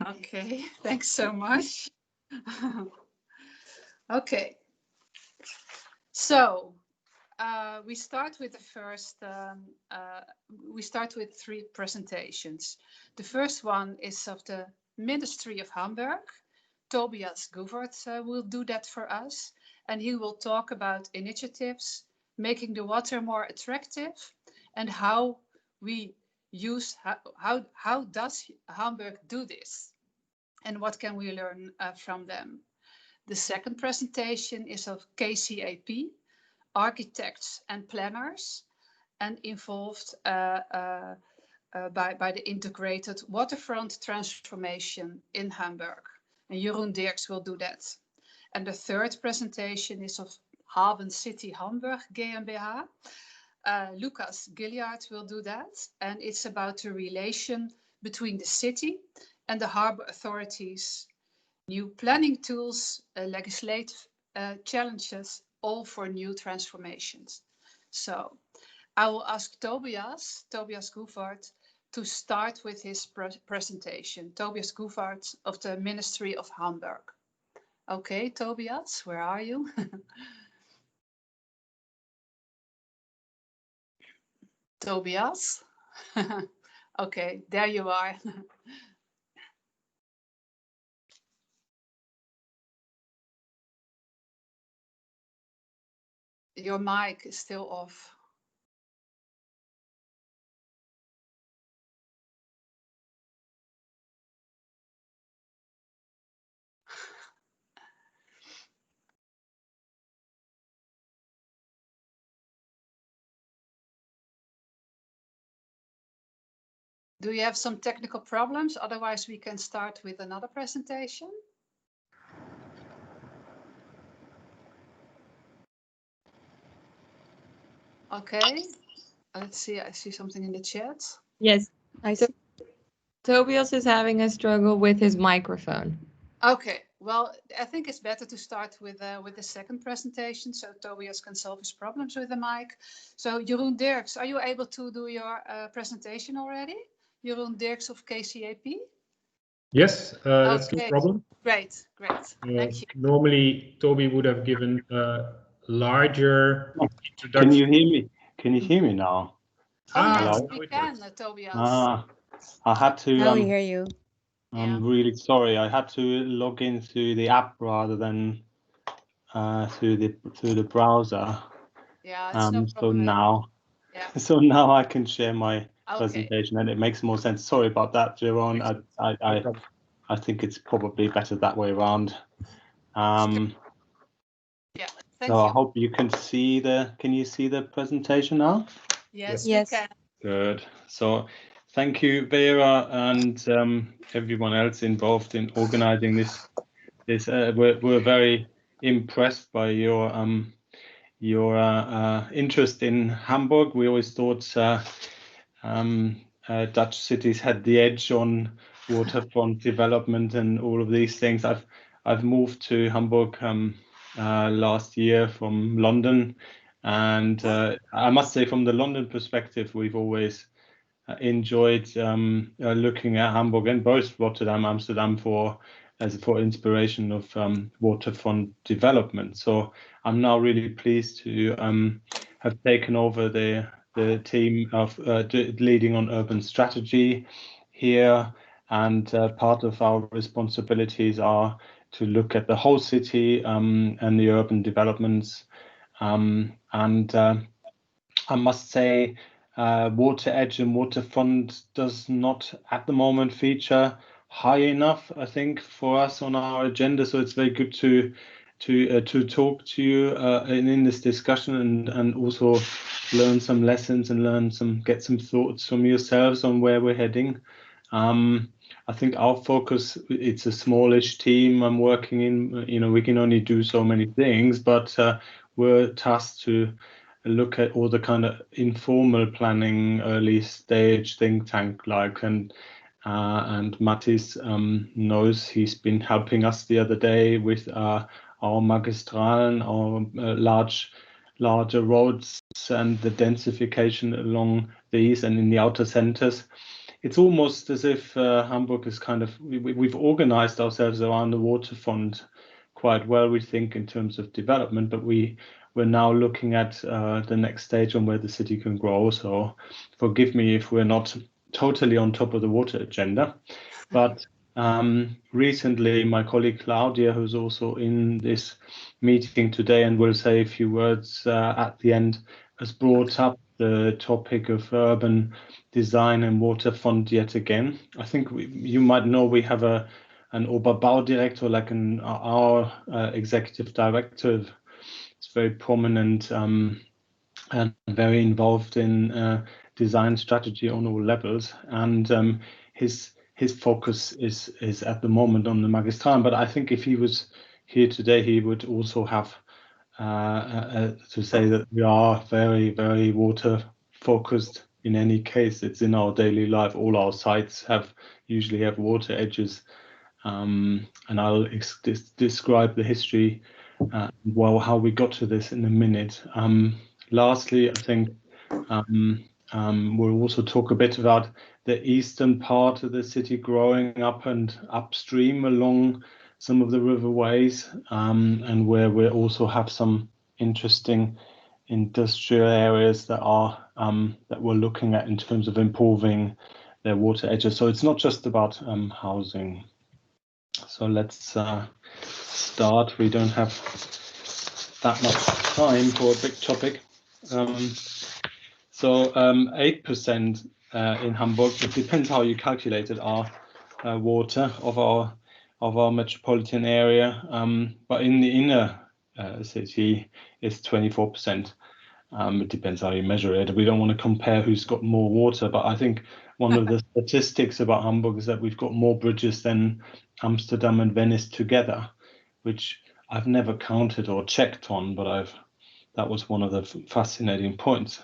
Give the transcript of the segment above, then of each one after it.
Okay, thanks so much. Okay, so we start with the first. We start with 3 presentations. The first one is of the Ministry of Hamburg. Tobias Gouvert will do that for us, and he will talk about initiatives making the water more attractive and how we use how does Hamburg do this and what can we learn from them. The second presentation is of KCAP, architects and planners, and involved by the integrated waterfront transformation in Hamburg. And Jeroen Dirks will do that. And the third presentation is of HAFENCITY Hamburg GmbH. Lucas Gilliard will do that. And it's about the relation between the city and the harbour authorities, new planning tools, legislative challenges, all for new transformations. So I will ask Tobias Gouvert, to start with his presentation. Tobias Gouvert of the Ministry of Hamburg. Okay, Tobias, where are you? Tobias? Okay, there you are. Your mic is still off. Do you have some technical problems? Otherwise, we can start with another presentation. Okay, let's see. I see something in the chat. Yes, I see. Tobias is having a struggle with his microphone. Okay, well, I think it's better to start with the second presentation, so Tobias can solve his problems with the mic. So, Jeroen Dirks, are you able to do your presentation already? Jeroen Dirks of KCAP? Yes, that's no problem. Great. Thank you. Normally, Toby would have given a larger introduction. Can you hear me? Can you hear me now? Yes, we can, Tobias. I had to. Now we hear you. I'm really sorry. I had to log in through the app rather than through the browser. Yeah, it's no problem. So now I can share my presentation, and it makes more sense. Sorry about that, Jeroen. I think it's probably better that way around. Thank so you. I hope you can see can you see the presentation now? Yes, we can. Good. So thank you, Vera, and everyone else involved in organizing this. We're very impressed by your interest in Hamburg. We always thought Dutch cities had the edge on waterfront development and all of these things. I've moved to Hamburg last year from London, and I must say, from the London perspective, we've always enjoyed looking at Hamburg and both Rotterdam, Amsterdam for inspiration of waterfront development. So I'm now really pleased to have taken over the team of leading on urban strategy here, and part of our responsibilities are to look at the whole city and the urban developments. And I must say, water edge and waterfront does not at the moment feature high enough, I think, for us on our agenda. So it's very good to talk to you in this discussion, and also learn some lessons and get some thoughts from yourselves on where we're heading. I think our focus, it's a smallish team I'm working in. We can only do so many things, but we're tasked to look at all the kind of informal planning, early stage think tank like, and Mattis knows, he's been helping us the other day with our Magistralen, our larger roads and the densification along these and in the outer centers. it's almost as if Hamburg is kind of, we've organized ourselves around the waterfront quite well, we think, in terms of development, but we're now looking at the next stage on where the city can grow. So forgive me if we're not totally on top of the water agenda, but recently my colleague Claudia, who's also in this meeting today and will say a few words at the end, has brought up the topic of urban design and waterfront yet again. I think you might know we have an Oberbaudirektor, like our executive director. It's very prominent and very involved in design strategy on all levels, and his focus is at the moment on the Magistral. But I think if he was here today, he would also have to say that we are very, very water focused. In any case, it's in our daily life. All our sites usually have water edges, and I'll describe the history, how we got to this in a minute. Lastly, I think we'll also talk a bit about the eastern part of the city growing up and upstream along some of the riverways, and where we also have some interesting industrial areas that we're looking at in terms of improving their water edges. So it's not just about housing. So let's start. We don't have that much time for a big topic. So 8% in Hamburg, it depends how you calculate it, are water of our metropolitan area, but in the inner city it's 24%. It depends how you measure it. We don't want to compare who's got more water, but I think one of the statistics about Hamburg is that we've got more bridges than Amsterdam and Venice together, which I've never counted or checked on, but that was one of the fascinating points.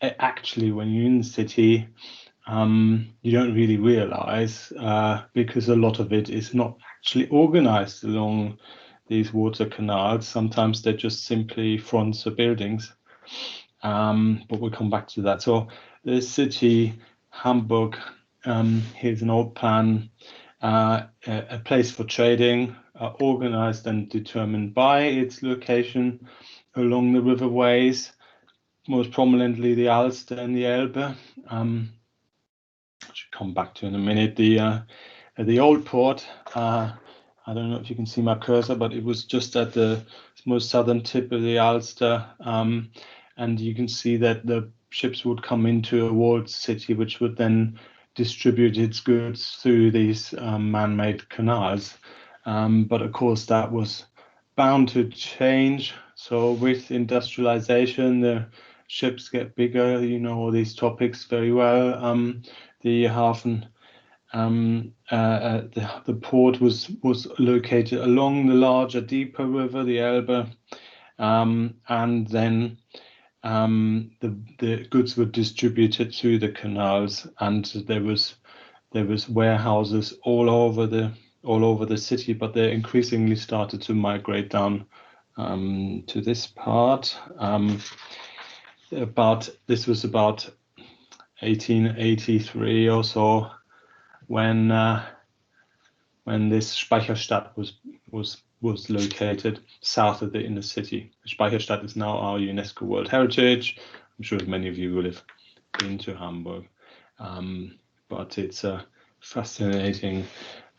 Actually, when you're in the city, you don't really realize, because a lot of it is not actually organized along these water canals. Sometimes they're just simply fronts of buildings, but we'll come back to that. So the city, Hamburg, here's an old plan, a place for trading, organized and determined by its location along the riverways, most prominently the Alster and the Elbe. I should come back to in a minute. The old port, I don't know if you can see my cursor, but it was just at the most southern tip of the Alster, and you can see that the ships would come into a walled city, which would then distribute its goods through these man-made canals. But of course, that was bound to change. So with industrialization, the ships get bigger. You know all these topics very well. The Hafen, the port was located along the larger, deeper river, the Elbe, and then the goods were distributed through the canals, and there was warehouses all over the city, but they increasingly started to migrate down to this part. This was about 1883 or so, when this Speicherstadt was located south of the inner city. Speicherstadt is now our UNESCO World Heritage. I'm sure many of you will have been to Hamburg, but it's a fascinating,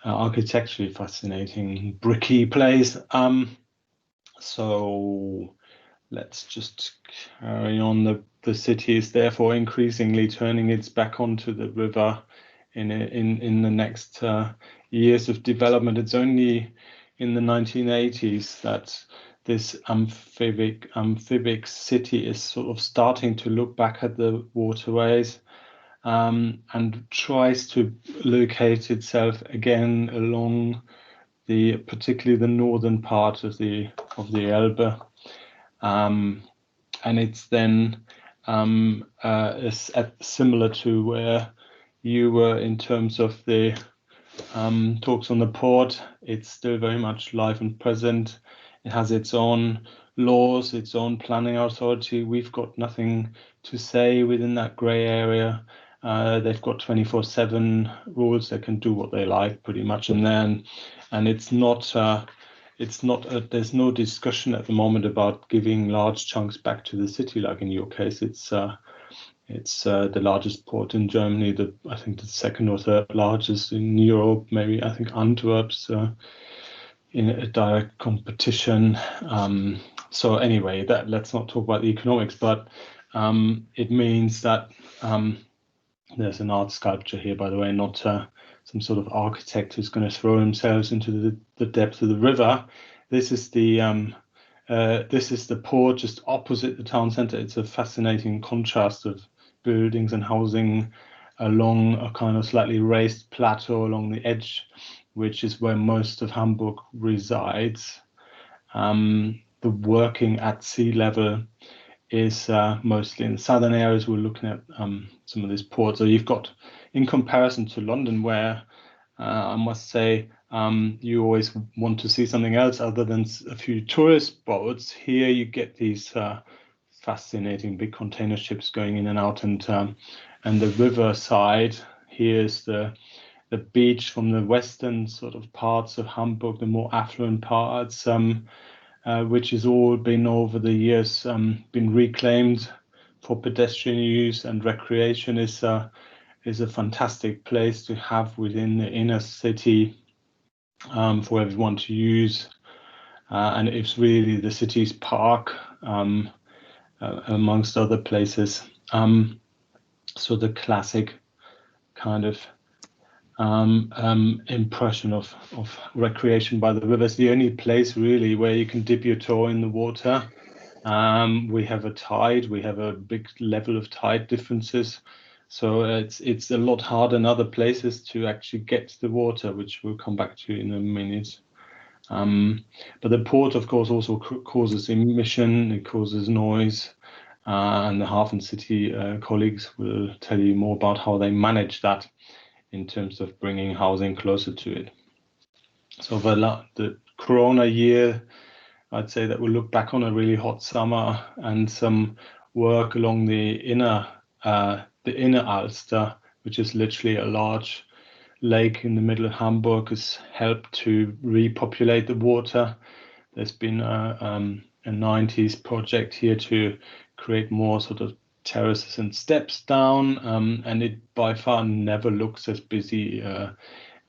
architecturally fascinating, bricky place. So let's just carry on. The city is therefore increasingly turning its back onto the river in the next years of development. It's only in the 1980s that this amphibic city is sort of starting to look back at the waterways, and tries to locate itself again along particularly the northern part of the Elbe, and it's then similar to where you were in terms of the talks on the port. It's still very much live and present. It has its own laws, its own planning authority. We've got nothing to say within that grey area, They've got 24/7 rules. They can do what they like pretty much in there, and it's not there's no discussion at the moment about giving large chunks back to the city like in your case. It's the largest port in Germany, I think the second or third largest in Europe, maybe. I think Antwerp's in a direct competition. So anyway, let's not talk about the economics, but it means that there's an art sculpture here, by the way, not some sort of architect who's going to throw themselves into the depth of the river. This is the port just opposite the town center. It's a fascinating contrast of buildings and housing along a kind of slightly raised plateau along the edge, which is where most of Hamburg resides. The working at sea level is mostly in the southern areas. We're looking at some of these ports. So you've got, in comparison to London, where I must say you always want to see something else other than a few tourist boats. Here you get these fascinating big container ships going in and out, and the river side. Here's the beach from the western sort of parts of Hamburg, the more affluent parts, which has all been over the years been reclaimed for pedestrian use and recreation. Is a fantastic place to have within the inner city for everyone to use, and it's really the city's park amongst other places. So the classic kind of impression of recreation by the river is the only place really where you can dip your toe in the water. We have a tide, we have a big level of tide differences, so it's a lot harder in other places to actually get to the water, which we'll come back to in a minute. But the port, of course, also causes emission, it causes noise, and the HAFENCITY colleagues will tell you more about how they manage that in terms of bringing housing closer to it. So the Corona year, I'd say that we'll look back on a really hot summer, and some work along the inner Alster, which is literally a large lake in the middle of Hamburg, has helped to repopulate the water. There's been a 90s project here to create more sort of terraces and steps down, and it by far never looks as busy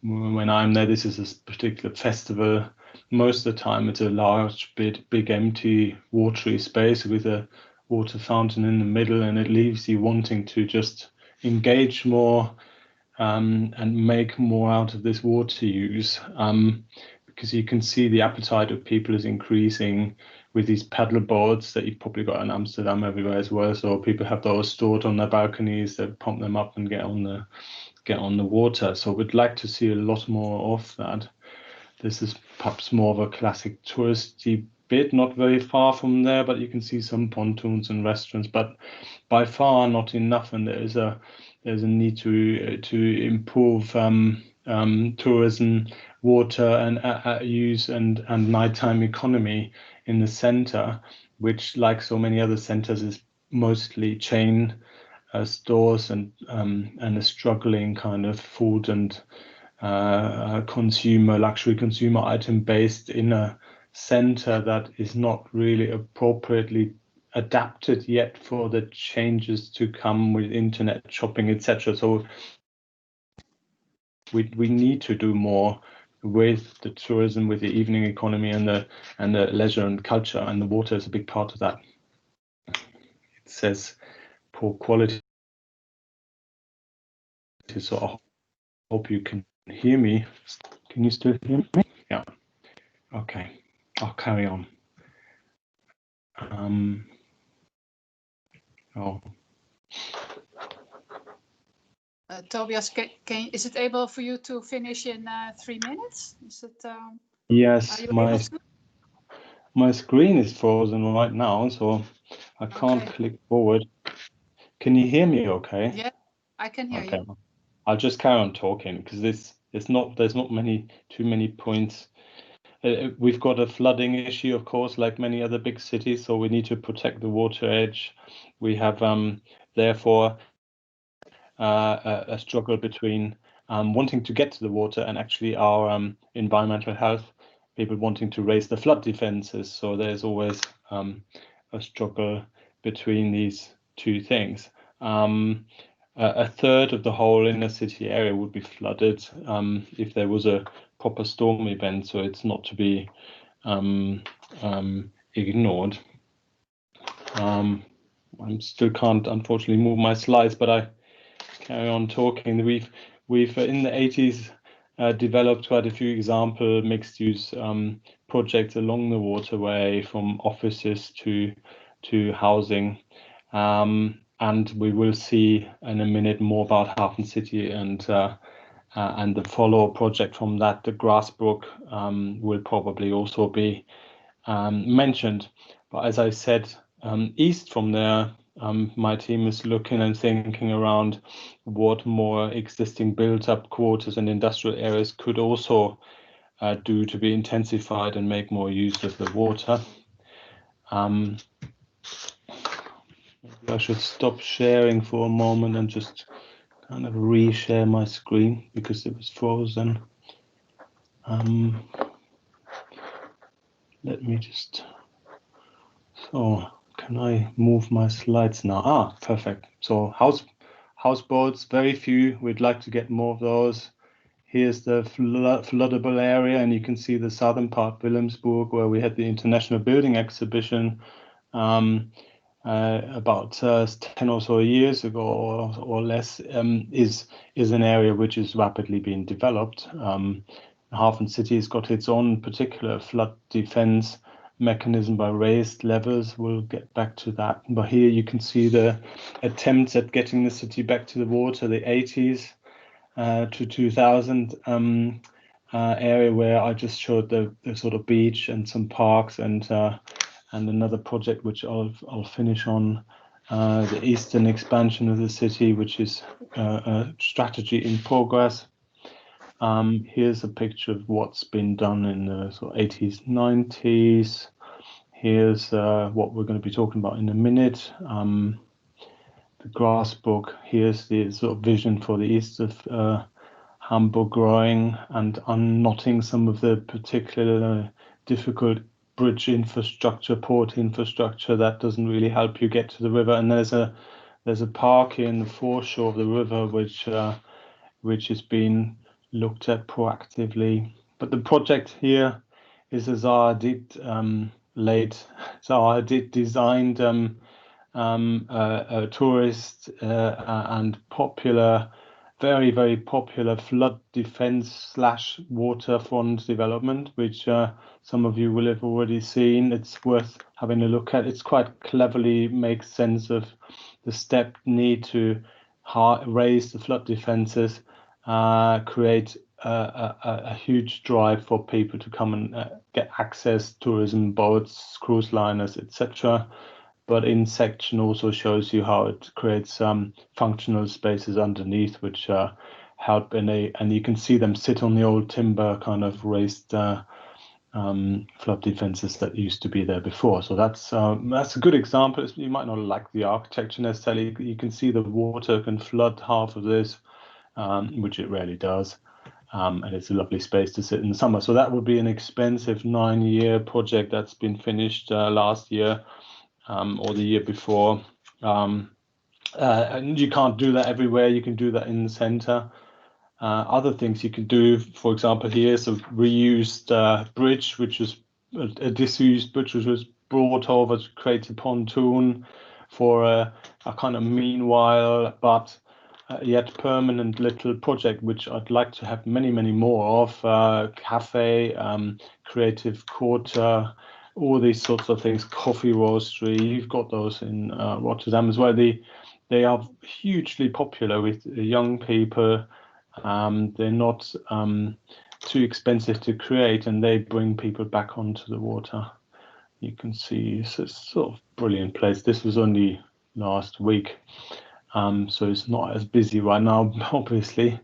when I'm there. This is a particular festival. Most of the time it's a large big empty watery space with a water fountain in the middle, and it leaves you wanting to just engage more and make more out of this water use, because you can see the appetite of people is increasing with these paddle boards that you've probably got in Amsterdam everywhere as well. So people have those stored on their balconies, they pump them up and get on the water. So we'd like to see a lot more of that. This is perhaps more of a classic touristy bit, not very far from there, but you can see some pontoons and restaurants, but by far not enough. And there's a need to improve tourism, water and use and nighttime economy in the center, which, like so many other centers, is mostly chain stores and a struggling kind of food and luxury consumer item based in a center that is not really appropriately adapted yet for the changes to come with internet shopping, etc. So we need to do more with the tourism, with the evening economy and the leisure and culture, and the water is a big part of that. It says poor quality, so I hope you can hear me. Can you still hear me? Yeah. Okay, I'll carry on. Tobias, is it able for you to finish in 3 minutes? Is it? Yes, my screen is frozen right now, so I can't click forward. Can you hear me okay? Yeah, I can hear you. I'll just carry on talking because there's not too many points. We've got a flooding issue, of course, like many other big cities, so we need to protect the water edge. We have therefore a struggle between wanting to get to the water and actually our environmental health, people wanting to raise the flood defenses. So there's always a struggle between these two things. A third of the whole inner city area would be flooded if there was a proper storm event, so it's not to be ignored. I still can't, unfortunately, move my slides, but I carry on talking. We've in the 80s developed quite a few example mixed-use projects along the waterway, from offices to housing. And we will see in a minute more about HAFENCITY and the follow project from that. The Grassbrook will probably also be mentioned. But as I said, east from there, my team is looking and thinking around what more existing built-up quarters and industrial areas could also do to be intensified and make more use of the water. Maybe I should stop sharing for a moment and just kind of reshare my screen because it was frozen. Let me just, so can I move my slides now? Ah, perfect. So houseboats, very few. We'd like to get more of those. Here's the floodable area, and you can see the southern part, Wilhelmsburg, where we had the International Building Exhibition about 10 or so years ago or less, is an area which is rapidly being developed. HAFENCITY has got its own particular flood defense mechanism by raised levels. We'll get back to that. But here you can see the attempts at getting the city back to the water, the 80s to 2000 area where I just showed the sort of beach and some parks and another project which I'll finish on, the eastern expansion of the city, which is a strategy in progress. Here's a picture of what's been done in the sort of 80s, 90s. Here's what we're going to be talking about in a minute. The Grassbrook. Here's the sort of vision for the east of Hamburg growing and unknotting some of the particular difficult bridge infrastructure, port infrastructure that doesn't really help you get to the river. And there's a park here in the foreshore of the river which has been looked at proactively. But the project here is Zaha Hadid designed a tourist and popular, very, very popular flood defense / waterfront development, which some of you will have already seen. It's worth having a look at. It's quite cleverly makes sense of the step need to raise the flood defenses, create a huge drive for people to come and get access, tourism, boats, cruise liners, etc. But in section also shows you how it creates functional spaces underneath, which help and you can see them sit on the old timber kind of raised flood defenses that used to be there before. So that's a good example. You might not like the architecture necessarily. You can see the water can flood half of this, which it rarely does. And it's a lovely space to sit in the summer. So that would be an expensive 9-year project that's been finished last year. Or the year before, and you can't do that everywhere. You can do that in the center. Other things you can do, for example, here's a reused bridge, which is a disused bridge, which was brought over to create a pontoon for a kind of meanwhile, but yet permanent little project, which I'd like to have many, many more of. Cafe, creative quarter, all these sorts of things, coffee roastery. You've got those in Rotterdam as well. They are hugely popular with young people. They're not too expensive to create, and they bring people back onto the water. You can see it's a sort of brilliant place. This was only last week, so it's not as busy right now, obviously.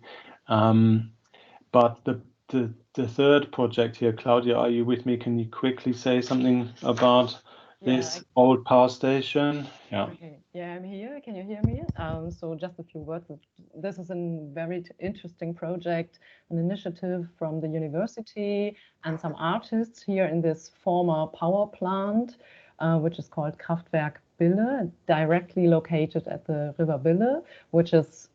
But the third project here, Claudia, are you with me? Can you quickly say something about this old power station. Yeah. Okay. Yeah, I'm here. Can you hear me? So just a few words. This is a very interesting project, an initiative from the university and some artists here in this former power plant, which is called Kraftwerk Bille, directly located at the River Bille, which is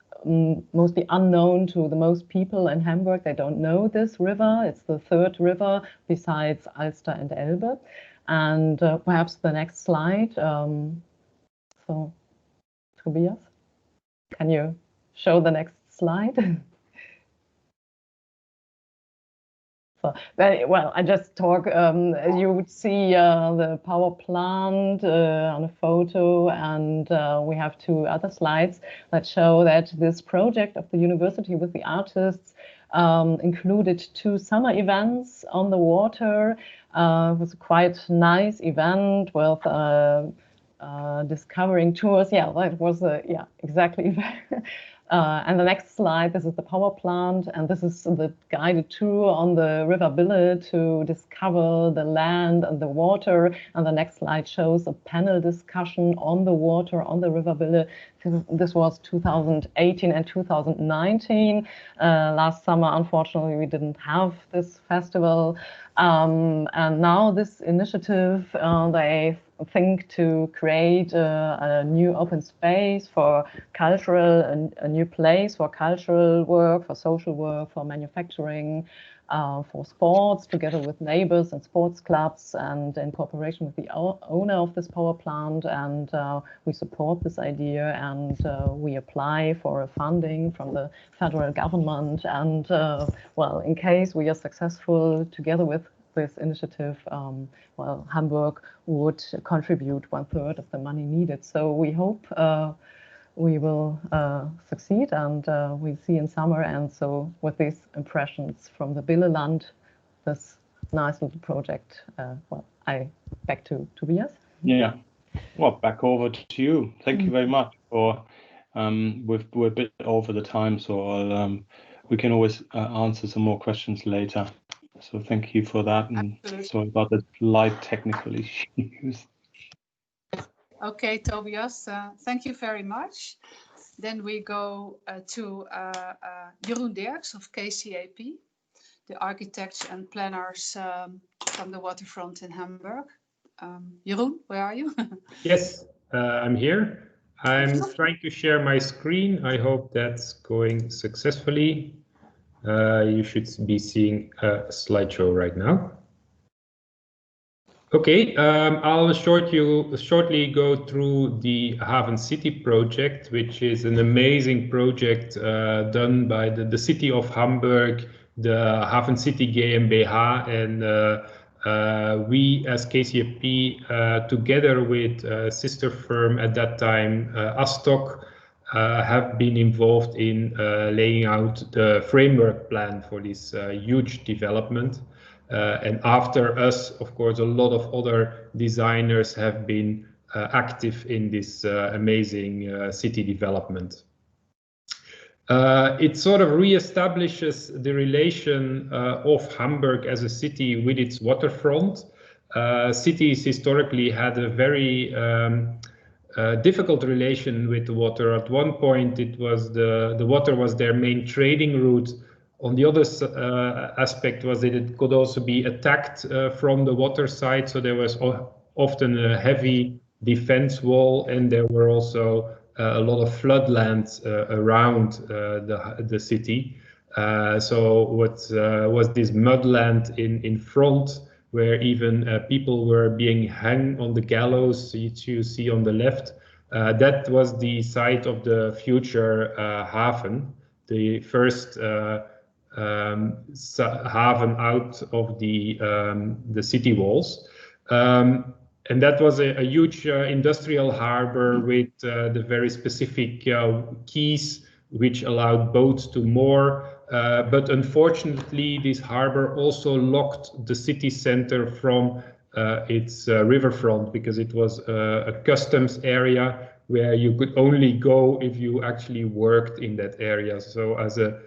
mostly unknown to the most people in Hamburg. They don't know this river. It's the third river besides Alster and Elbe. And perhaps the next slide. So, Tobias, can you show the next slide? So, well, I just talk, you would see the power plant on a photo, and we have two other slides that show that this project of the university with the artists included 2 summer events on the water. It was a quite nice event with discovering tours. Yeah, that was yeah, exactly. And the next slide, this is the power plant, and this is the guided tour on the River Bille to discover the land and the water. And the next slide shows a panel discussion on the water on the River Bille. This was 2018 and 2019. Last summer, unfortunately, we didn't have this festival. And now this initiative, they think to create a new open space for cultural, a new place for cultural work, for social work, for manufacturing, for sports, together with neighbors and sports clubs, and in cooperation with the owner of this power plant. And we support this idea, and we apply for a funding from the federal government. And well, in case we are successful together with this initiative, well, Hamburg would contribute 1/3 of the money needed. So we hope we will succeed, and we'll see in summer. And so with these impressions from the Billeland, this nice little project, well, back to Tobias. Yeah, well, back over to you. Thank you very much for, we're a bit over the time, so we can always answer some more questions later. So thank you for that, and sorry about the light technical issues. Okay, Tobias, thank you very much. Then we go to Jeroen Dirks of KCAP, the architects and planners from the waterfront in Hamburg. Jeroen, where are you? Yes, I'm here. I'm trying to share my screen. I hope that's going successfully. You should be seeing a slideshow right now. Okay, I'll shortly go through the HAFENCITY project, which is an amazing project done by the city of Hamburg, the HAFENCITY GmbH, and we as KCAP, together with a sister firm at that time, Astok, have been involved in laying out the framework plan for this huge development. And after us, of course, a lot of other designers have been active in this amazing city development. It sort of reestablishes the relation of Hamburg as a city with its waterfront. Cities historically had a very difficult relation with the water. At one point, it was the water was their main trading route. On the other aspect was that it could also be attacked from the water side. So there was often a heavy defense wall, and there were also a lot of floodlands around the city. So what was this mudland in front, where even people were being hung on the gallows, which you see on the left. That was the site of the future haven, the first haven out of the city walls. And that was a huge industrial harbor with the very specific quays, which allowed boats to moor. But unfortunately, this harbor also locked the city center from its riverfront, because it was a customs area where you could only go if you actually worked in that area. So as a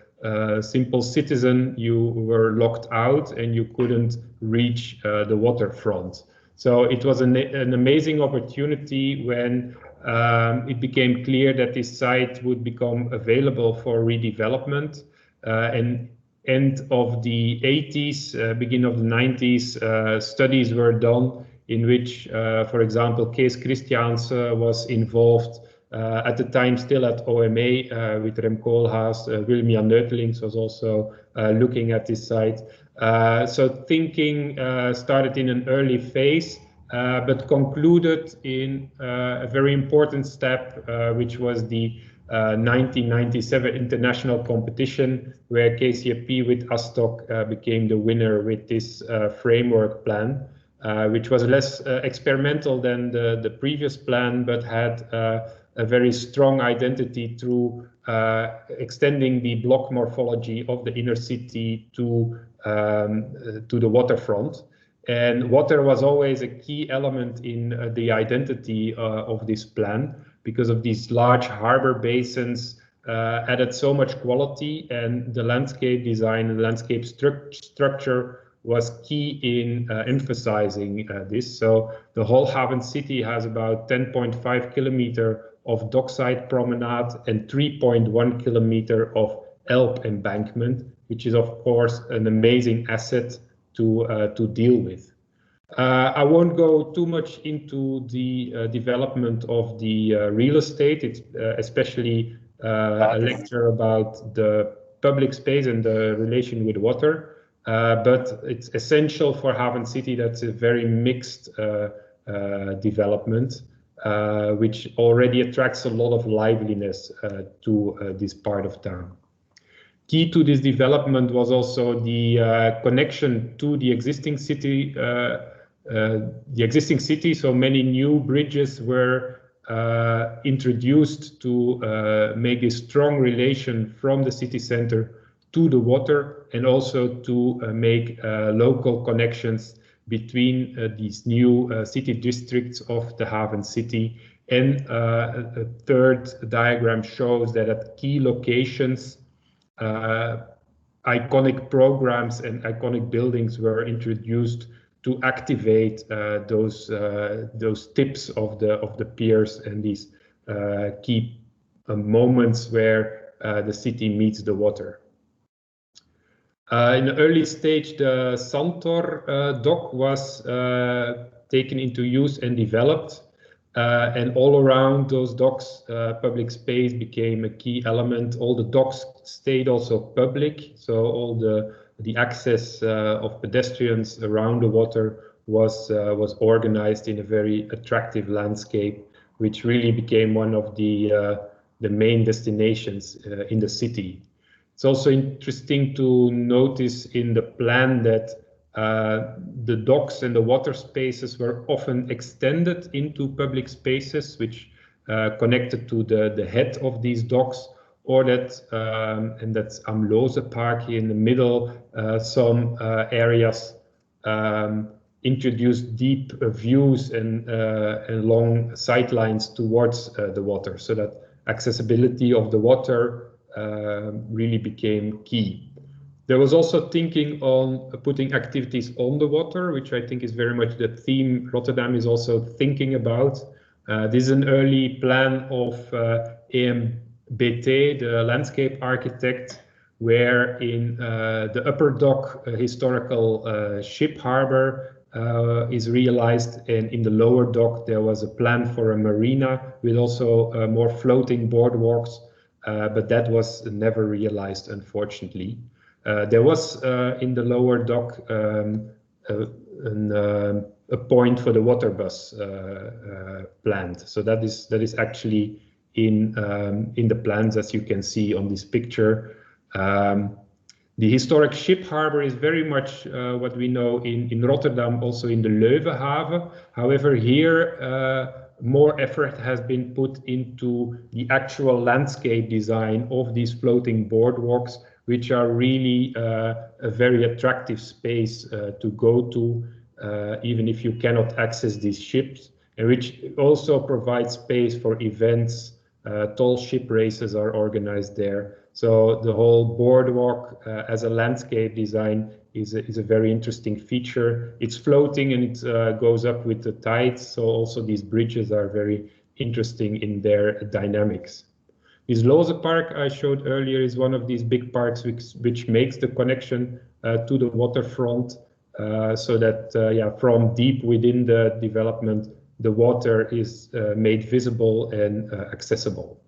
simple citizen, you were locked out and you couldn't reach the waterfront. So it was an amazing opportunity when it became clear that this site would become available for redevelopment. And end of the 80s, beginning of the 90s, studies were done in which, for example, Kees Christiaans was involved, at the time still at OMA with Rem Koolhaas. Wilmia Neutelings was also looking at this site. So thinking started in an early phase, but concluded in a very important step, which was the 1997 international competition, where KCAP with Astok became the winner with this framework plan, which was less experimental than the previous plan, but had a very strong identity through extending the block morphology of the inner city to the waterfront. And water was always a key element in the identity of this plan, because of these large harbor basins added so much quality, and the landscape design and landscape structure was key in emphasizing this. So the whole HAFENCITY has about 10.5 kilometer of dockside promenade and 3.1 kilometer of Elbe embankment, which is of course an amazing asset to deal with. I won't go too much into the development of the real estate. It's especially a lecture about the public space and the relation with water, but it's essential for HAFENCITY that's a very mixed development, which already attracts a lot of liveliness to this part of town. Key to this development was also the connection to the existing city. So many new bridges were introduced to make a strong relation from the city center to the water, and also to make local connections between these new city districts of the HAFENCITY. And a third diagram shows that at key locations, iconic programs and iconic buildings were introduced to activate those tips of the piers and these key moments where the city meets the water. In the early stage, the Santor dock was taken into use and developed, and all around those docks, public space became a key element. All the docks stayed also public, so all the access of pedestrians around the water was organized in a very attractive landscape, which really became one of the main destinations in the city. It's also interesting to notice in the plan that the docks and the water spaces were often extended into public spaces, which connected to the head of these docks, or that, and that's Amlose Park here in the middle, some areas introduced deep views and long sightlines towards the water, so that accessibility of the water really became key. There was also thinking on putting activities on the water, which I think is very much the theme Rotterdam is also thinking about. This is an early plan of EMBT, the landscape architect, where in the upper dock historical ship harbor is realized, and in the lower dock there was a plan for a marina with also more floating boardwalks, but that was never realized, unfortunately. There was in the lower dock a point for the water bus planned, so that is actually in the plans, as you can see on this picture. The historic ship harbor is very much what we know in Rotterdam, also in the Leuven haven. However, here more effort has been put into the actual landscape design of these floating boardwalks, which are really a very attractive space to go to, even if you cannot access these ships, and which also provides space for events. Tall ship races are organized there, So the whole boardwalk as a landscape design is a very interesting feature. It's floating and it goes up with the tides. So also these bridges are very interesting in their dynamics. This Lose Park I showed earlier is one of these big parks which makes the connection to the waterfront, so that from deep within the development, the water is made visible and accessible.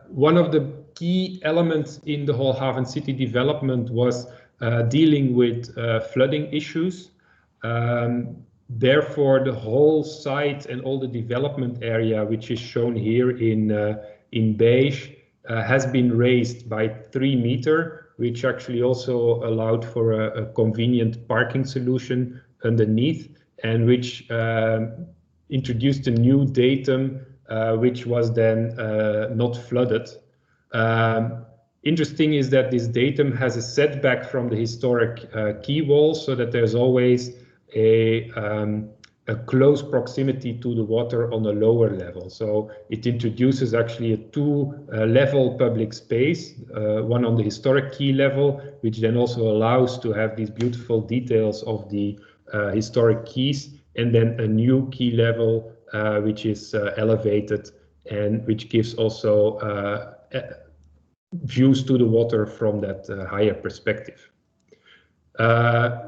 One of the key elements in the whole HAFENCITY development was dealing with flooding issues. Therefore, the whole site and all the development area, which is shown here in beige, has been raised by 3 meters, which actually also allowed for a convenient parking solution underneath, and which introduced a new datum, which was then not flooded. Interesting is that this datum has a setback from the historic quay wall, so that there's always a close proximity to the water on a lower level. So it introduces actually a two-level public space, one on the historic quay level, which then also allows to have these beautiful details of the historic quays, and then a new quay level, which is elevated and which gives also views to the water from that higher perspective.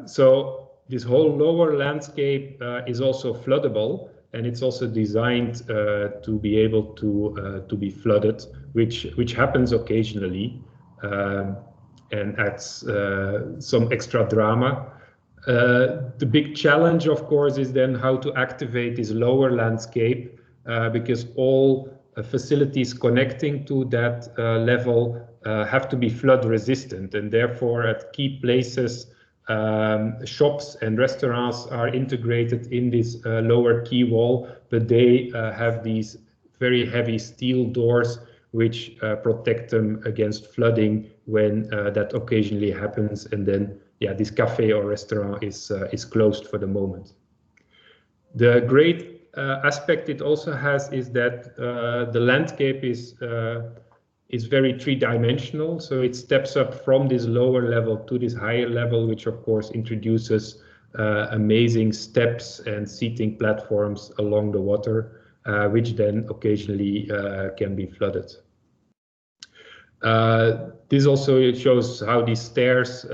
So this whole lower landscape is also floodable, and it's also designed to be able to be flooded, which happens occasionally and adds some extra drama. The big challenge, of course, is then how to activate this lower landscape, because all facilities connecting to that level have to be flood resistant, and therefore at key places shops and restaurants are integrated in this lower quay wall, but they have these very heavy steel doors which protect them against flooding when that occasionally happens, and then this cafe or restaurant is closed for the moment. The great aspect it also has is that the landscape is very three-dimensional, so it steps up from this lower level to this higher level, which of course introduces amazing steps and seating platforms along the water, which then occasionally can be flooded. This also shows how these stairs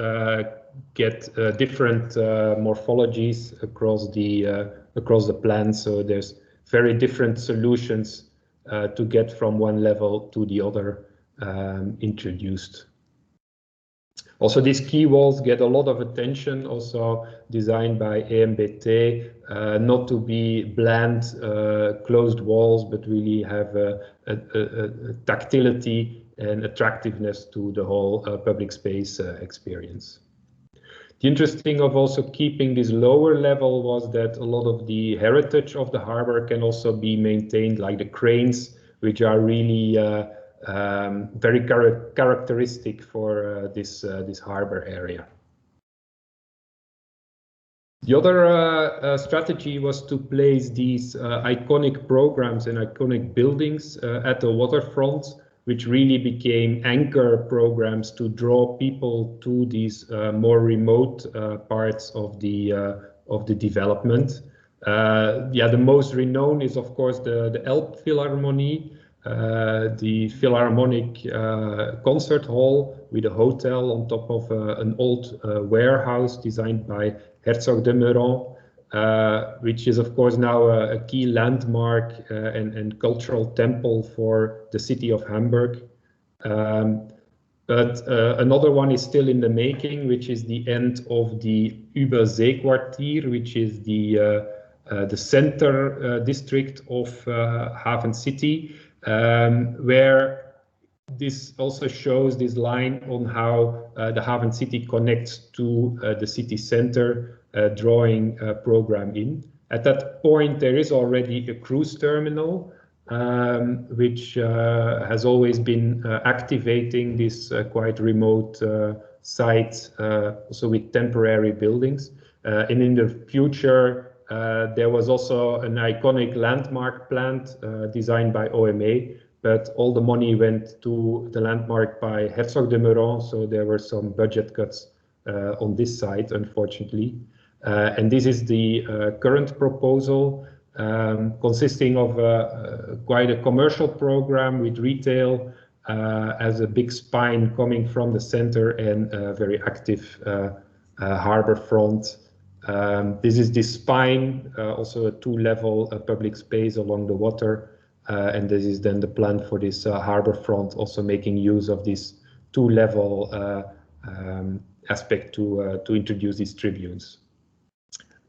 get different morphologies across the plan, so there's very different solutions to get from one level to the other introduced. Also, these quay walls get a lot of attention, also designed by EMBT, not to be bland, closed walls, but really have a tactility and attractiveness to the whole public space experience. The interesting of also keeping this lower level was that a lot of the heritage of the harbor can also be maintained, like the cranes, which are really very characteristic for this harbor area. The other strategy was to place these iconic programs and iconic buildings at the waterfront, which really became anchor programs to draw people to these more remote parts of the development. The most renowned is of course the Elbe Philharmonie, the Philharmonic concert hall with a hotel on top of an old warehouse designed by Herzog de Meuron, which is of course now a key landmark and cultural temple for the city of Hamburg. But another one is still in the making, which is the end of the Überseekwartier, which is the center district of HAFENCITY, where this also shows this line on how the HAFENCITY connects to the city center, drawing a program in. At that point, there is already a cruise terminal, which has always been activating this quite remote site, also with temporary buildings. And in the future, there was also an iconic landmark plant designed by OMA, but all the money went to the landmark by Herzog de Meuron, so there were some budget cuts on this side, unfortunately. And this is the current proposal, consisting of quite a commercial program with retail as a big spine coming from the center and a very active harbor front. This is the spine, also a two-level public space along the water. And this is then the plan for this harbor front, also making use of this two-level aspect to introduce these tribunes.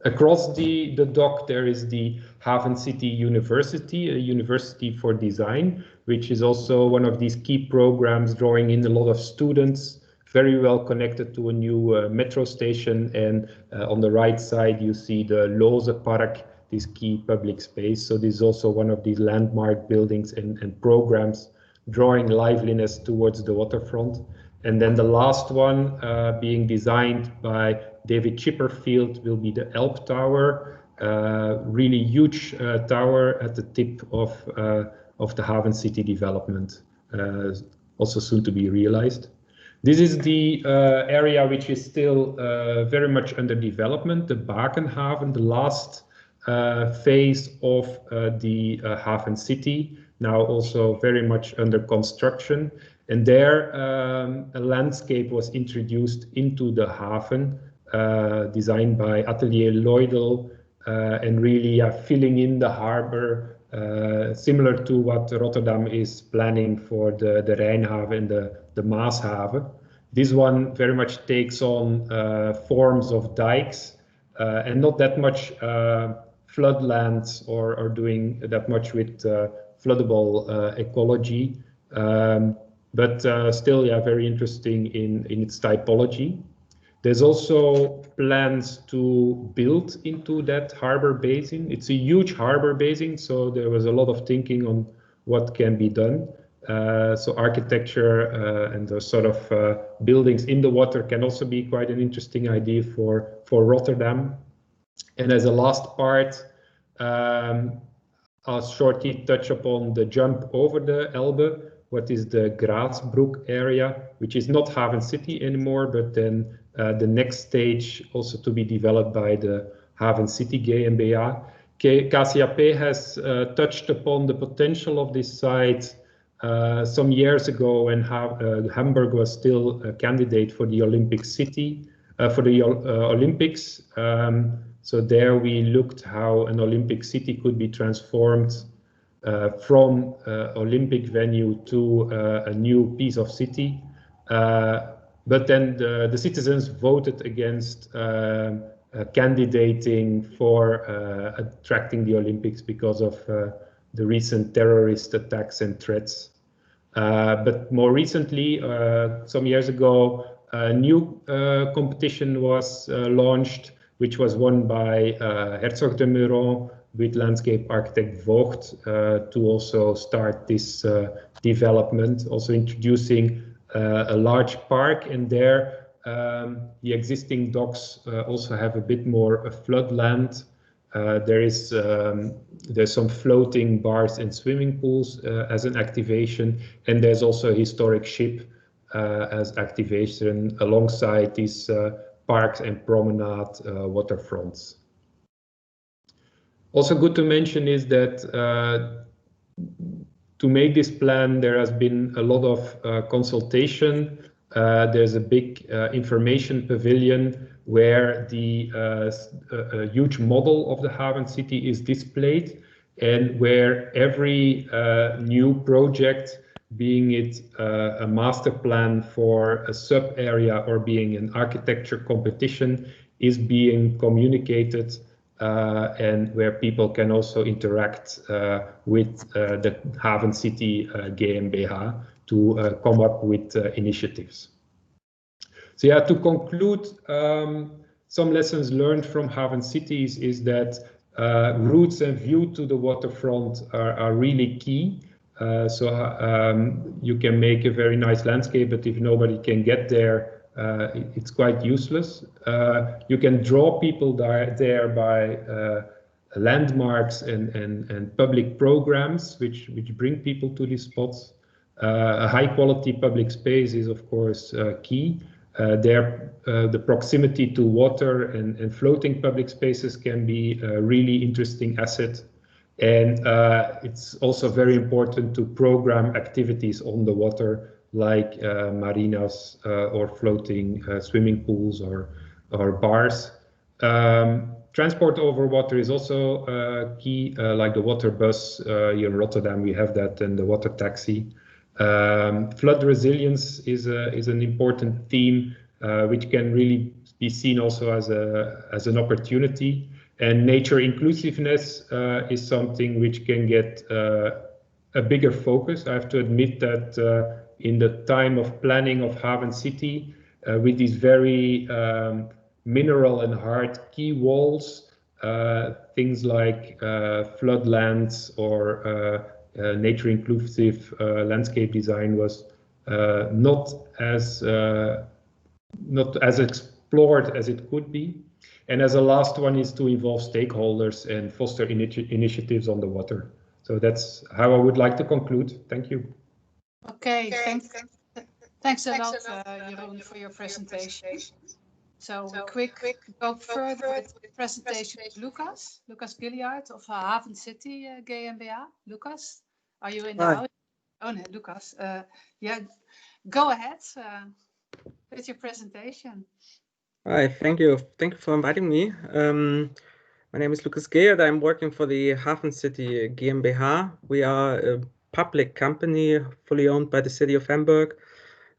Across the dock, there is the HAFENCITY University, a university for design, which is also one of these key programs drawing in a lot of students, very well connected to a new metro station. And on the right side, you see the Lose Park, this key public space. So this is also one of these landmark buildings and programs drawing liveliness towards the waterfront. And then the last one being designed by David Chipperfield will be the Elbe Tower, really huge tower at the tip of the HAFENCITY development, also soon to be realized. This is the area which is still very much under development, the Baakenhafen, the last phase of the HAFENCITY, now also very much under construction. And there a landscape was introduced into the haven, designed by Atelier Loydel, and really filling in the harbor, similar to what Rotterdam is planning for the Rijnhaven and the Maashaven. This one very much takes on forms of dikes and not that much floodlands or doing that much with floodable ecology, but still, yeah, very interesting in its typology. There's also plans to build into that harbor basin. It's a huge harbor basin, so there was a lot of thinking on what can be done. So architecture and the sort of buildings in the water can also be quite an interesting idea for Rotterdam. And as a last part, I'll shortly touch upon the jump over the Elbe, what is the Graatsbroek area, which is not HAFENCITY anymore, but then the next stage also to be developed by the HAFENCITY GmbH. KCAP has touched upon the potential of this site some years ago when Hamburg was still a candidate for the Olympic city, for the Olympics. So there we looked how an Olympic city could be transformed from Olympic venue to a new piece of city. But then the citizens voted against candidating for attracting the Olympics because of the recent terrorist attacks and threats. But more recently, some years ago, a new competition was launched, which was won by Herzog de Meuron with landscape architect Vogt to also start this development, also introducing a large park. And there the existing docks also have a bit more floodland. There's some floating bars and swimming pools as an activation, and there's also a historic ship as activation alongside these parks and promenade waterfronts. Also good to mention is that to make this plan, there has been a lot of consultation. There's a big information pavilion where the huge model of the HAFENCITY is displayed, and where every new project, being it a master plan for a sub area or being an architecture competition, is being communicated and where people can also interact with the HAFENCITY GmbH to come up with initiatives. So yeah, to conclude, some lessons learned from HAFENCITYs is that routes and view to the waterfront are really key. You can make a very nice landscape, but if nobody can get there, it's quite useless. You can draw people there by landmarks and public programs which bring people to these spots. A high quality public space is of course key. The proximity to water and floating public spaces can be a really interesting asset. And it's also very important to program activities on the water, like marinas or floating swimming pools or bars. Transport over water is also key, like the water bus. Here in Rotterdam we have that, and the water taxi. Flood resilience is an important theme, which can really be seen also as an opportunity. And nature inclusiveness is something which can get a bigger focus. I have to admit that in the time of planning of HAFENCITY, with these very mineral and hard key walls, things like floodlands or nature inclusive landscape design was not as explored as it could be. And as a last one is to involve stakeholders and foster initiatives on the water. So that's how I would like to conclude. Thank you. Okay, thanks a lot, Jeroen, for your presentation. So we go further with the presentation of Lucas Gilliard of HAFENCITY GmbH. Lucas, are you in the house? Oh no, Lucas. Yeah, go ahead with your presentation. Hi, thank you. Thank you for inviting me. My name is Lucas Gilliard. I'm working for the HAFENCITY GmbH. We are a public company fully owned by the city of Hamburg,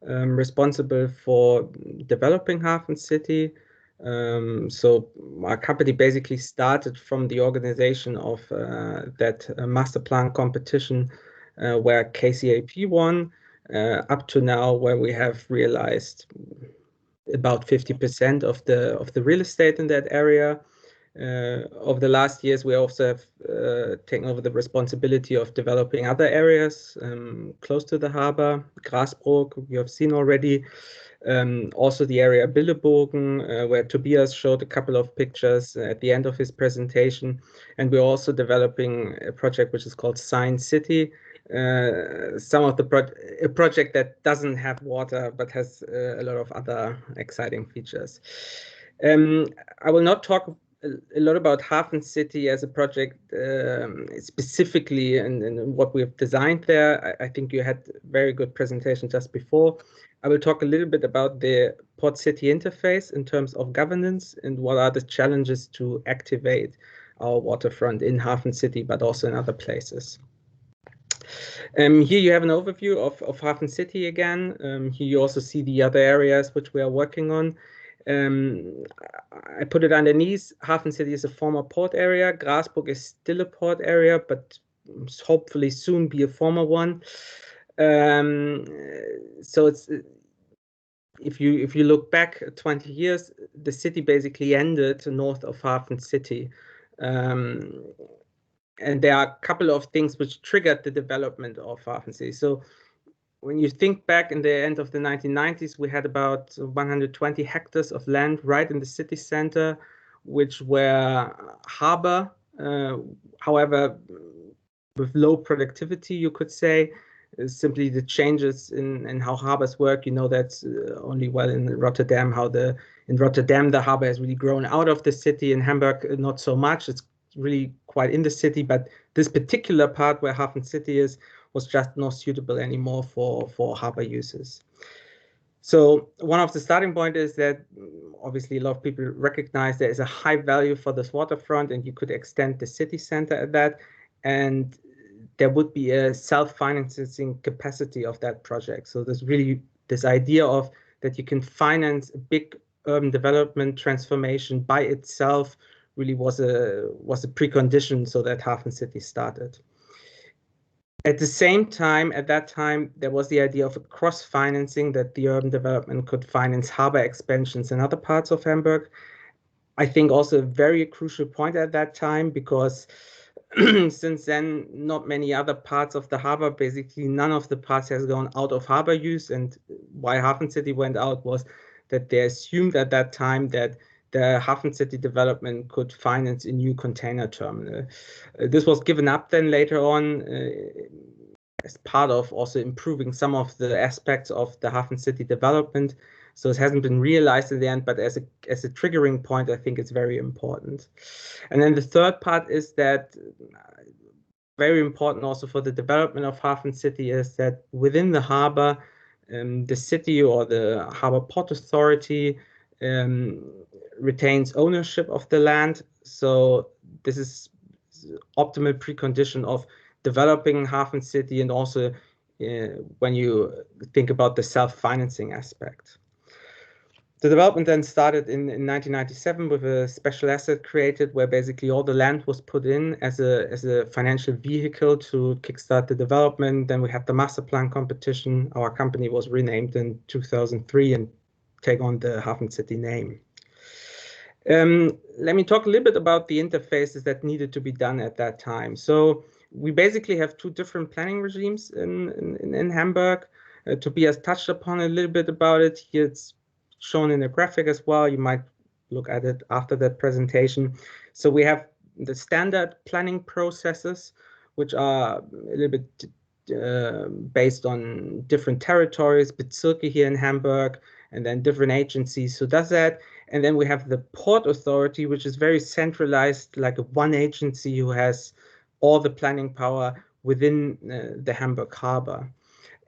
responsible for developing HAFENCITY. So our company basically started from the organization of that master plan competition where KCAP won, up to now where we have realized about 50% of the real estate in that area. Over the last years, we also have taken over the responsibility of developing other areas close to the harbor, Grasbrook, you have seen already. Also the area Billebogen, where Tobias showed a couple of pictures at the end of his presentation. And we're also developing a project which is called Science City, a project that doesn't have water but has a lot of other exciting features. I will not talk a lot about HAFENCITY as a project specifically and what we've designed there. I think you had a very good presentation just before. I will talk a little bit about the port-city interface in terms of governance and what are the challenges to activate our waterfront in HAFENCITY, but also in other places. Here you have an overview of HAFENCITY again. Here you also see the other areas which we are working on. I put it underneath. HAFENCITY is a former port area. Grasbrook is still a port area, but hopefully soon be a former one. So it's if you look back 20 years, the city basically ended north of HAFENCITY. And there are a couple of things which triggered the development of HAFENCITY. So when you think back in the end of the 1990s, we had about 120 hectares of land right in the city center, which were harbor, however, with low productivity, you could say. Simply the changes in how harbors work, you know, that's only well in Rotterdam, in Rotterdam the harbor has really grown out of the city. In Hamburg, not so much. It's really quite in the city, but this particular part where HAFENCITY is was just not suitable anymore for harbor uses. So one of the starting point is that obviously a lot of people recognize there is a high value for this waterfront and you could extend the city center at that, and there would be a self-financing capacity of that project. So there's really this idea of that you can finance a big urban development transformation by itself really was a precondition so that HAFENCITY started. At the same time, at that time, there was the idea of a cross-financing that the urban development could finance harbor expansions in other parts of Hamburg. I think also a very crucial point at that time, because since then, not many other parts of the harbor, basically none of the parts has gone out of harbor use. And why HAFENCITY went out was that they assumed at that time that the HAFENCITY development could finance a new container terminal. This was given up then later on as part of also improving some of the aspects of the HAFENCITY development. So it hasn't been realized in the end, but as a triggering point, I think it's very important. And then the third part is that very important also for the development of HAFENCITY is that within the harbor, the city or the Harbor Port Authority retains ownership of the land. So this is optimal precondition of developing HAFENCITY, and also when you think about the self-financing aspect. The development then started in 1997 with a special asset created where basically all the land was put in as a financial vehicle to kickstart the development. Then we had the MASTERPLAN competition. Our company was renamed in 2003 and take on the HAFENCITY name. Let me talk a little bit about the interfaces that needed to be done at that time. So we basically have two different planning regimes in Hamburg. Tobias touched upon a little bit about it. Here it's shown in a graphic as well. You might look at it after that presentation. So we have the standard planning processes, which are a little bit based on different territories, Bezirke here in Hamburg, and then different agencies who does that. And then we have the Port Authority, which is very centralized, like a one agency who has all the planning power within the Hamburg Harbour.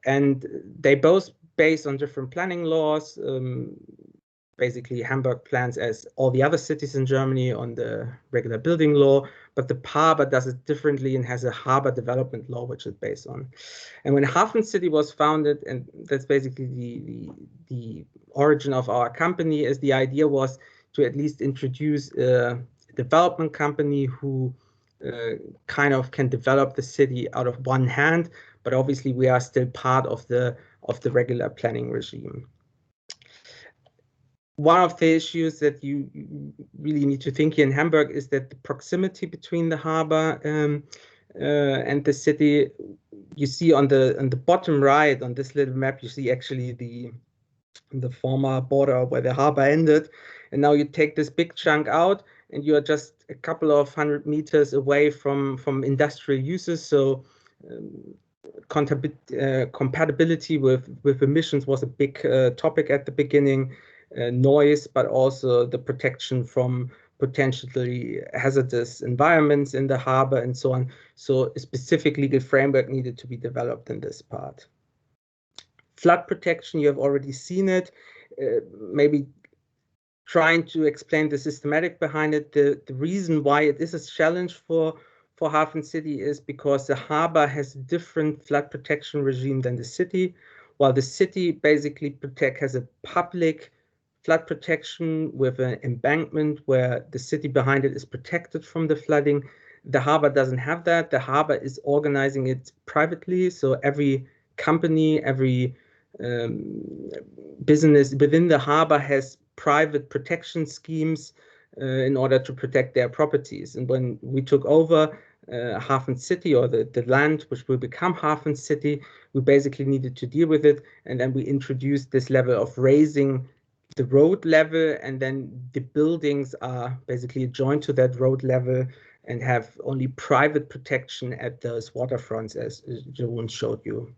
And they both based on different planning laws. Basically, Hamburg plans as all the other cities in Germany on the regular building law, but the Harbour does it differently and has a harbour development law, which is based on. And when HAFENCITY was founded, and that's basically the origin of our company, is the idea was to at least introduce a development company who kind of can develop the city out of one hand, but obviously we are still part of the regular planning regime. One of the issues that you really need to think here in Hamburg is that the proximity between the harbor and the city. You see on the bottom right on this little map, you see actually the former border where the harbor ended, and now you take this big chunk out, and you are just a couple of 100 meters away from industrial uses. So compatibility with emissions was a big topic at the beginning, noise, but also the protection from potentially hazardous environments in the harbor and so on. So a specific legal framework needed to be developed in this part. Flood protection, you have already seen it. Maybe trying to explain the systematic behind it. The reason why it is a challenge for HAFENCITY is because the harbor has a different flood protection regime than the city. While the city basically has a public flood protection with an embankment where the city behind it is protected from the flooding, the harbor doesn't have that. The harbor is organizing it privately. So every company, every business within the harbor has private protection schemes in order to protect their properties. And when we took over HAFENCITY, or the land which will become HAFENCITY, we basically needed to deal with it. And then we introduced this level of raising the road level, and then the buildings are basically joined to that road level and have only private protection at those waterfronts, as Jeroen showed you.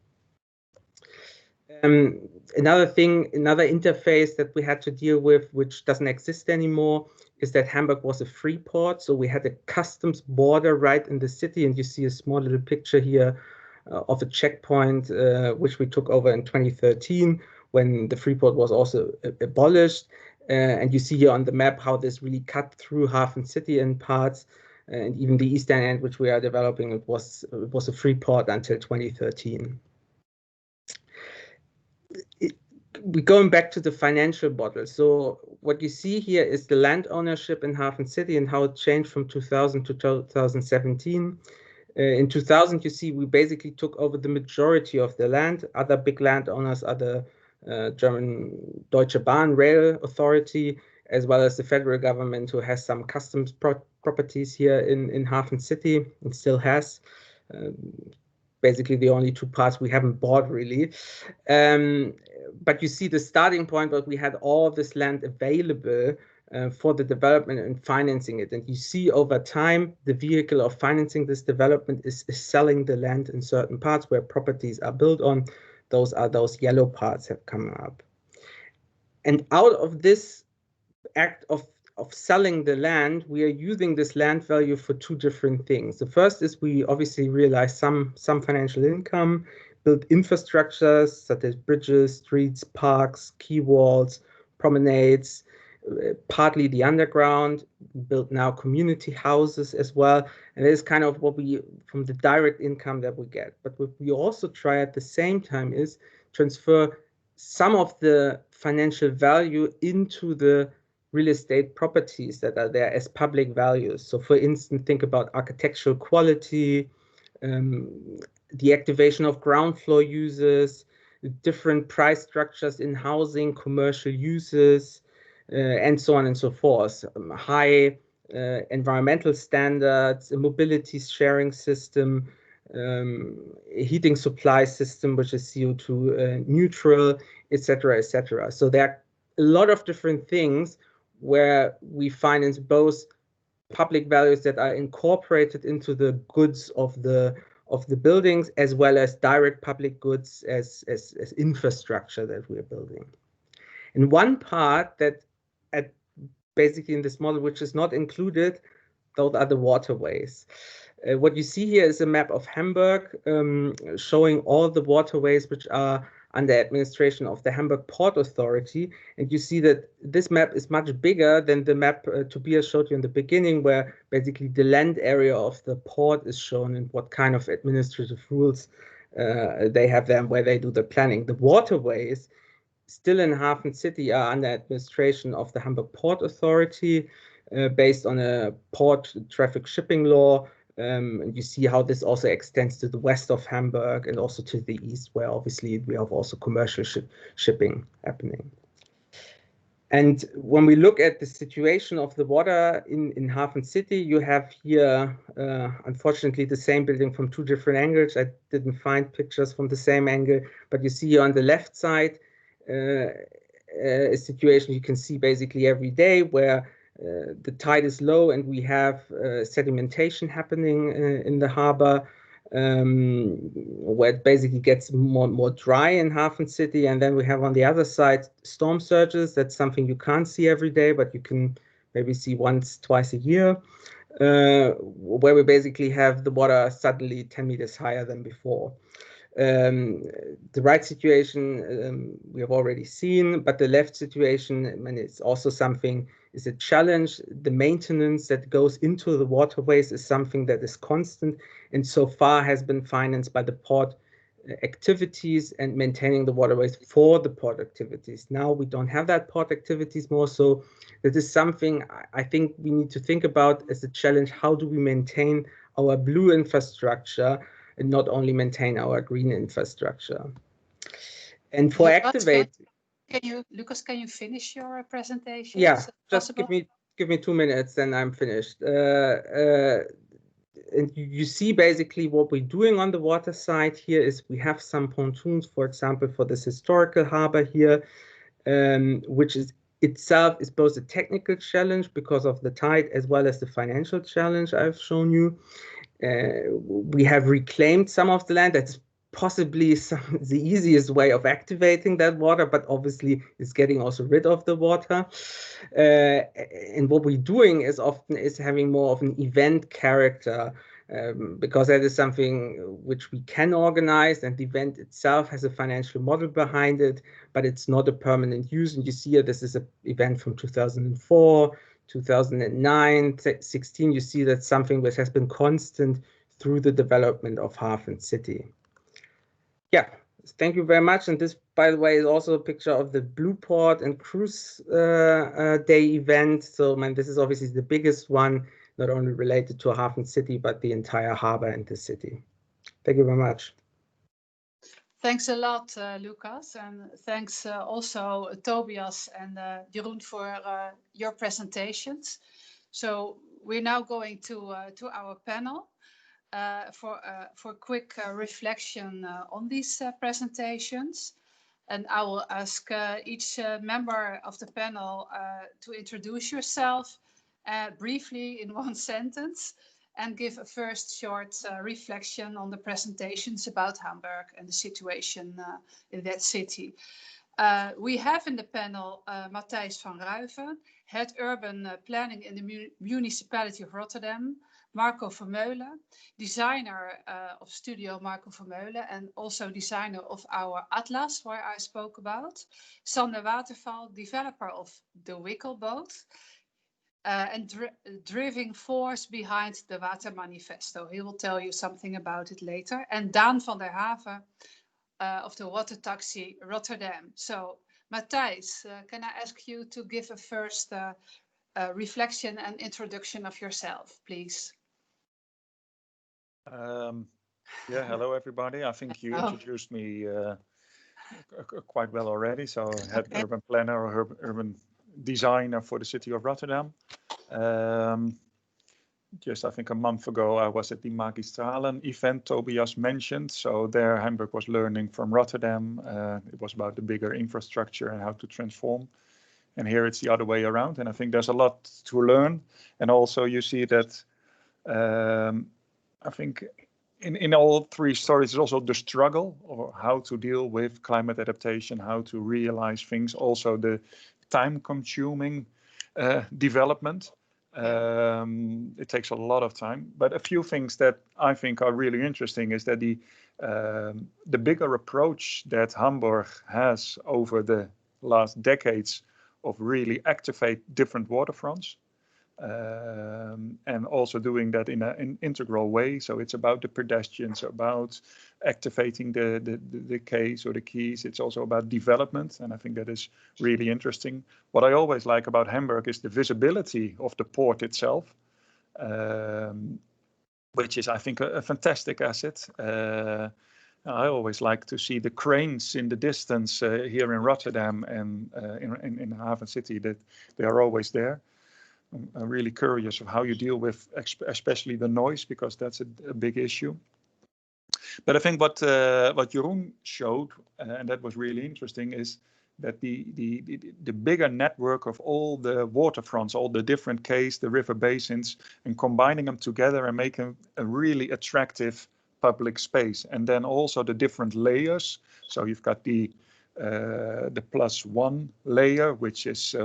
Another interface that we had to deal with, which doesn't exist anymore, is that Hamburg was a free port. So we had a customs border right in the city, and you see a small little picture here of a checkpoint, which we took over in 2013 when the free port was also abolished. And you see here on the map how this really cut through HAFENCITY in parts, and even the eastern end, which we are developing, it was a free port until 2013. We're going back to the financial model. So what you see here is the land ownership in HAFENCITY and how it changed from 2000 to 2017. In 2000, you see we basically took over the majority of the land. Other big landowners are the German Deutsche Bahn Rail Authority, as well as the federal government, who has some customs properties here in HAFENCITY and still has. Basically the only two parts we haven't bought really. But you see the starting point, but we had all this land available for the development and financing it. And you see over time, the vehicle of financing this development is selling the land in certain parts where properties are built on. Those yellow parts have come up. And out of this act of selling the land, we are using this land value for two different things. The first is we obviously realize some financial income, build infrastructures such as bridges, streets, parks, quay walls, promenades, partly the underground, built now community houses as well. And that is kind of what we, from the direct income that we get. But what we also try at the same time is transfer some of the financial value into the real estate properties that are there as public values. So for instance, think about architectural quality, the activation of ground floor uses, different price structures in housing, commercial uses, and so on and so forth. High environmental standards, a mobility sharing system, heating supply system, which is CO2 neutral, etc., etc. So there are a lot of different things where we finance both public values that are incorporated into the goods of the buildings, as well as direct public goods as infrastructure that we're building. And one part that basically in this model, which is not included, those are the waterways. What you see here is a map of Hamburg showing all the waterways which are under administration of the Hamburg Port Authority. And you see that this map is much bigger than the map Tobias showed you in the beginning, where basically the land area of the port is shown and what kind of administrative rules they have there and where they do the planning. The waterways still in HAFENCITY are under administration of the Hamburg Port Authority based on a port traffic shipping law. And you see how this also extends to the west of Hamburg and also to the east, where obviously we have also commercial shipping happening. And when we look at the situation of the water in HAFENCITY, you have here, unfortunately, the same building from two different angles. I didn't find pictures from the same angle, but you see on the left side, a situation you can see basically every day where the tide is low and we have sedimentation happening in the harbor, where it basically gets more and more dry in HAFENCITY. And then we have on the other side storm surges. That's something you can't see every day, but you can maybe see once, twice a year, where we basically have the water suddenly 10 meters higher than before. The right situation we have already seen, but the left situation, I mean, it's also something, is a challenge. The maintenance that goes into the waterways is something that is constant and so far has been financed by the port activities and maintaining the waterways for the port activities. Now we don't have that port activities more, so that is something I think we need to think about as a challenge. How do we maintain our blue infrastructure and not only maintain our green infrastructure? And for activate, Lucas, can you finish your presentation? Yeah, just give me 2 minutes and I'm finished. And you see basically what we're doing on the water side here is we have some pontoons, for example, for this historical harbor here, which is itself is both a technical challenge because of the tide as well as the financial challenge I've shown you. We have reclaimed some of the land. That's possibly the easiest way of activating that water, but obviously it's getting also rid of the water. And what we're doing is often is having more of an event character, because that is something which we can organize, and the event itself has a financial model behind it, but it's not a permanent use. And you see here, this is an event from 2004, 2009, 16. You see that's something which has been constant through the development of HAFENCITY. Yeah, thank you very much. And this, by the way, is also a picture of the Blue Port and Cruise Day event. So, man, this is obviously the biggest one, not only related to HAFENCITY, but the entire harbor and the city. Thank you very much. Thanks a lot, Lucas, and thanks also Tobias and Jeroen for your presentations. So we're now going to our panel. For quick reflection on these presentations. And I will ask each member of the panel to introduce yourself briefly in one sentence and give a first short reflection on the presentations about Hamburg and the situation in that city. We have in the panel Matthijs van Ruiven, Head Urban Planning in the Municipality of Rotterdam, Marco Vermeulen, designer of Studio Marco Vermeulen and also designer of our Atlas, where I spoke about, Sander Waterval, developer of the Wikkelboot, and driving force behind the Water Manifesto. He will tell you something about it later. And Daan van der Haven of the Water Taxi Rotterdam. So, Matthijs, can I ask you to give a first reflection and introduction of yourself, please? Yeah, hello everybody. I think you introduced me quite well already. So, head urban planner or urban designer for the city of Rotterdam. Just I think a month ago, I was at the Magistralen event Tobias mentioned. So there Hamburg was learning from Rotterdam. It was about the bigger infrastructure and how to transform. And here it's the other way around. And I think there's a lot to learn. And also you see that I think in all three stories, there's also the struggle or how to deal with climate adaptation, how to realize things, also the time-consuming development. It takes a lot of time, but a few things that I think are really interesting is that the bigger approach that Hamburg has over the last decades of really activate different waterfronts. And also doing that in an integral way. So it's about the pedestrians, about activating the quays or the quays. It's also about development, and I think that is really interesting. What I always like about Hamburg is the visibility of the port itself, which is, I think, a fantastic asset. I always like to see the cranes in the distance here in Rotterdam and in HAFENCITY, that they are always there. I'm really curious of how you deal with especially the noise, because that's a big issue. But I think what Jeroen showed, and that was really interesting, is that the bigger network of all the waterfronts, all the different quays, the river basins, and combining them together and making a really attractive public space. And then also the different layers. So you've got the +1 layer, which is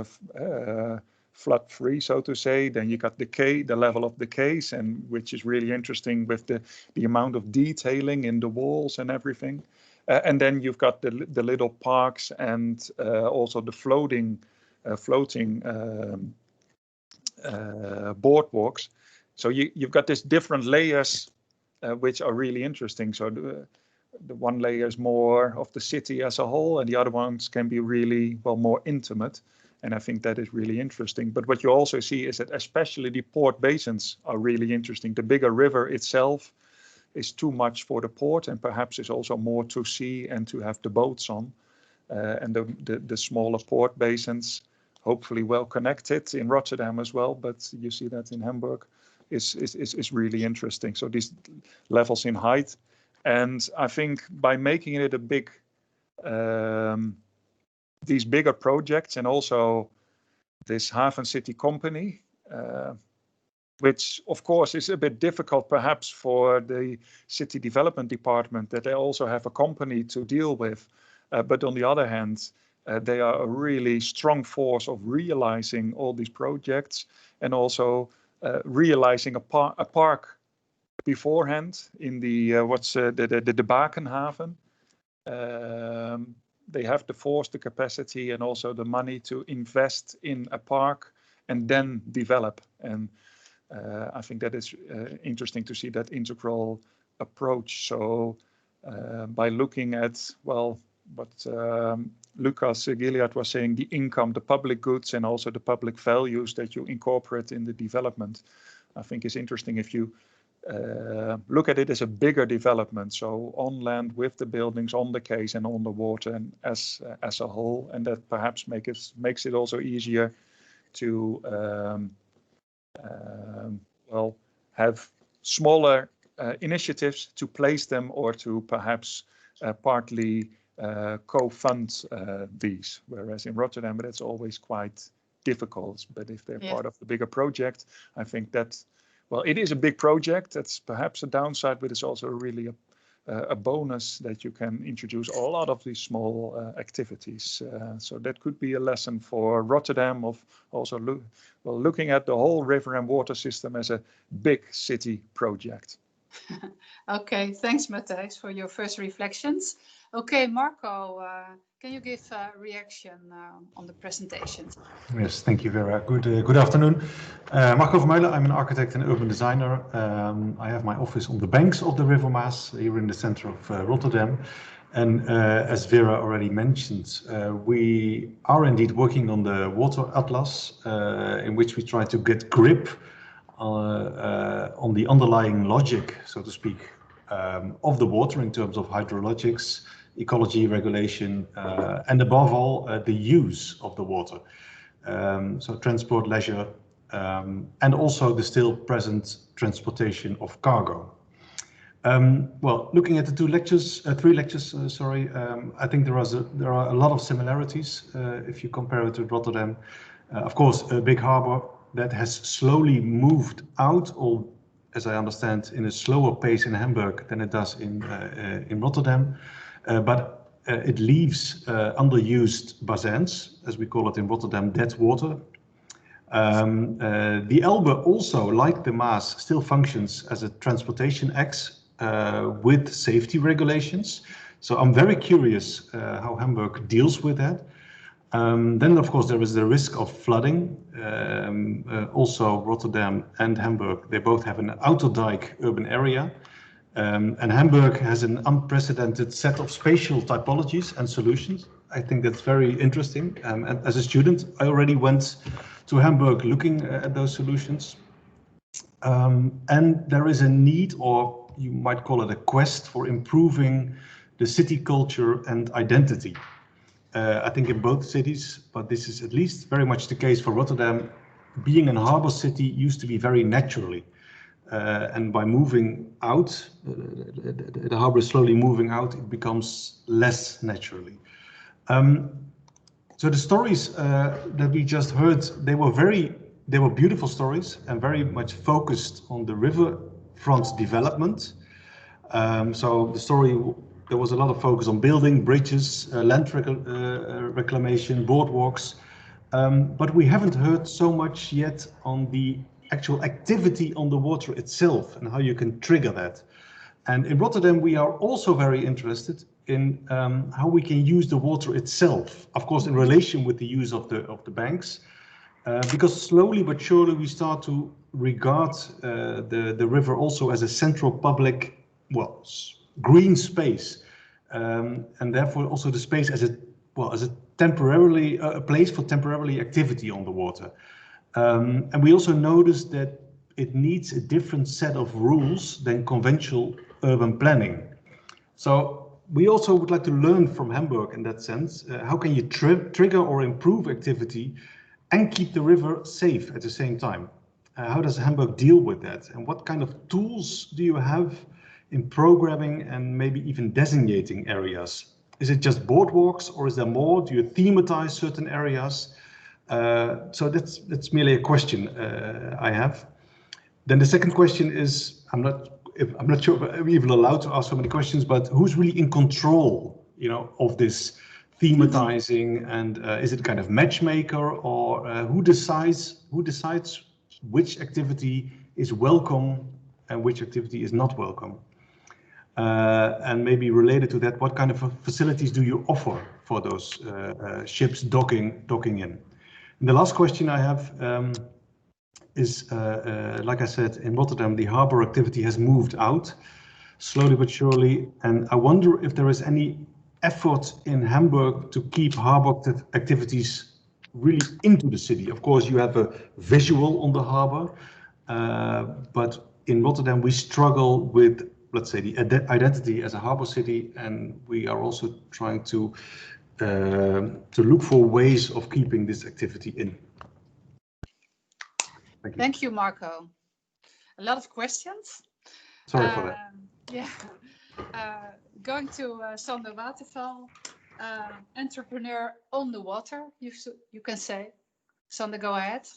flood free, so to say. Then you got the quay, the level of the quays, and which is really interesting with the amount of detailing in the walls and everything. And then you've got the little parks and also the floating boardwalks. So you've got these different layers which are really interesting. So the one layer is more of the city as a whole, and the other ones can be really, well, more intimate. And I think that is really interesting. But what you also see is that especially the port basins are really interesting. The bigger river itself is too much for the port, and perhaps is also more to see and to have the boats on. And the smaller port basins, hopefully well connected in Rotterdam as well, but you see that in Hamburg, is really interesting. So these levels in height. And I think by making it a big these bigger projects, and also this HAFENCITY company, which of course is a bit difficult perhaps for the city development department, that they also have a company to deal with. But on the other hand, they are a really strong force of realizing all these projects, and also realizing a park beforehand in the the Baakenhafen. They have the force, the capacity, and also the money to invest in a park and then develop. And I think that is interesting to see that integral approach. So by looking at, well, what Lucas Gilliard was saying, the income, the public goods, and also the public values that you incorporate in the development, I think is interesting if you look at it as a bigger development, so on land with the buildings, on the quays, and on the water, and as a whole, and that perhaps makes it also easier to well, have smaller initiatives to place them, or to perhaps partly co-fund these, whereas in Rotterdam that's always quite difficult. But if they're part of the bigger project, I think that, well, it is a big project. That's perhaps a downside, but it's also really a bonus that you can introduce a lot of these small activities. So that could be a lesson for Rotterdam of also looking at the whole river and water system as a big city project. Okay, thanks, Matthijs, for your first reflections. Okay, Marco, can you give a reaction on the presentation? Yes, thank you, Vera. Good afternoon. Marco Vermeulen, I'm an architect and urban designer. I have my office on the banks of the River Maas here in the center of Rotterdam. And as Vera already mentioned, we are indeed working on the Wateratlas, in which we try to get grip on the underlying logic, so to speak, of the water in terms of hydrologics, ecology, regulation, and above all, the use of the water. So transport, leisure, and also the still present transportation of cargo. Well, looking at the three lectures, I think there are a lot of similarities if you compare it to Rotterdam. Of course, a big harbour that has slowly moved out, or as I understand, in a slower pace in Hamburg than it does in Rotterdam. But it leaves underused basins, as we call it in Rotterdam, dead water. The Elbe also, like the Maas, still functions as a transportation axe with safety regulations. So I'm very curious how Hamburg deals with that. Then, of course, there is the risk of flooding. Also, Rotterdam and Hamburg, they both have an outer-dike urban area. And Hamburg has an unprecedented set of spatial typologies and solutions. I think that's very interesting. And as a student, I already went to Hamburg looking at those solutions. And there is a need, or you might call it a quest, for improving the city culture and identity. I think in both cities, but this is at least very much the case for Rotterdam, being a harbour city used to be very naturally. And by moving out, the harbour is slowly moving out, it becomes less naturally. So the stories that we just heard, they were beautiful stories and very much focused on the riverfront development. So the story, there was a lot of focus on building bridges, land reclamation, boardwalks, but we haven't heard so much yet on the actual activity on the water itself and how you can trigger that. And in Rotterdam, we are also very interested in how we can use the water itself, of course, in relation with the use of the banks, because slowly but surely we start to regard the river also as a central public, well, green space, and therefore also the space as a temporarily a place for temporarily activity on the water. And we also noticed that it needs a different set of rules than conventional urban planning. So we also would like to learn from Hamburg in that sense. How can you trigger or improve activity and keep the river safe at the same time? How does Hamburg deal with that? And what kind of tools do you have in programming and maybe even designating areas? Is it just boardwalks, or is there more? Do you thematize certain areas? So that's merely a question I have. Then the second question is, I'm not sure if I'm even allowed to ask so many questions, but who's really in control, of this thematizing, and is it kind of matchmaker, or who decides which activity is welcome and which activity is not welcome? And maybe related to that, what kind of facilities do you offer for those ships docking in? And the last question I have is, like I said, in Rotterdam, the harbour activity has moved out slowly but surely. And I wonder if there is any effort in Hamburg to keep harbour activities really into the city. Of course, you have a visual on the harbour, but in Rotterdam, we struggle with, let's say, the identity as a harbour city, and we are also trying to look for ways of keeping this activity in. Thank you. Thank you, Marco. A lot of questions. Sorry for that. Yeah. going to Sander Waterval, entrepreneur on the water, you can say. Sander, go ahead.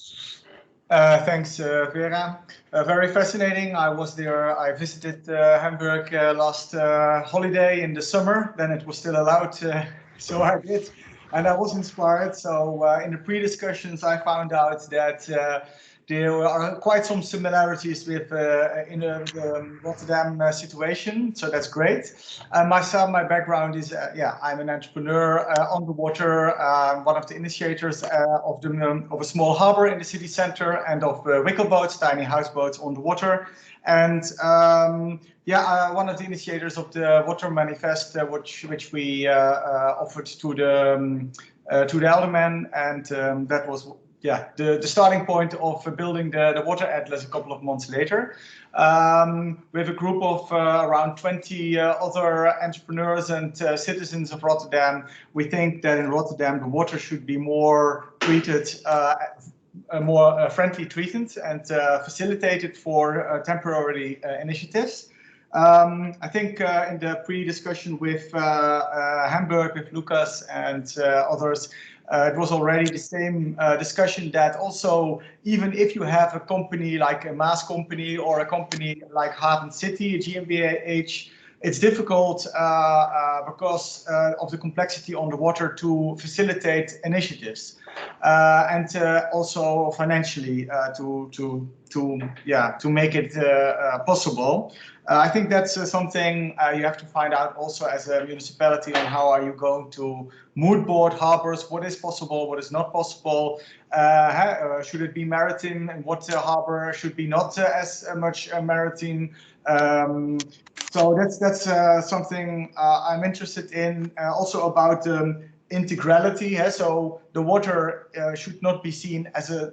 Thanks, Vera. Very fascinating. I was there. I visited Hamburg last holiday in the summer. Then it was still allowed, so I did. And I was inspired. So in the pre-discussions, I found out that there are quite some similarities with in the Rotterdam situation, so that's great. Myself, my background is, I'm an entrepreneur on the water, one of the initiators of a small harbour in the city centre and of wickelboats, tiny houseboats on the water. And one of the initiators of the Water Manifest, which we offered to the aldermen, and that was the starting point of building the Wateratlas a couple of months later. With a group of around 20 other entrepreneurs and citizens of Rotterdam, we think that in Rotterdam the water should be more treated, more friendly treated and facilitated for temporary initiatives. I think in the pre-discussion with Hamburg, with Lucas and others, it was already the same discussion that also, even if you have a company like a MAS company or a company like HAFENCITY, a GmbH, it's difficult because of the complexity on the water to facilitate initiatives and also financially to make it possible. I think that's something you have to find out also as a municipality, on how are you going to mood board harbours, what is possible, what is not possible, should it be maritime, and what harbour should be not as much maritime. So that's something I'm interested in, also about integrality. So the water should not be seen as a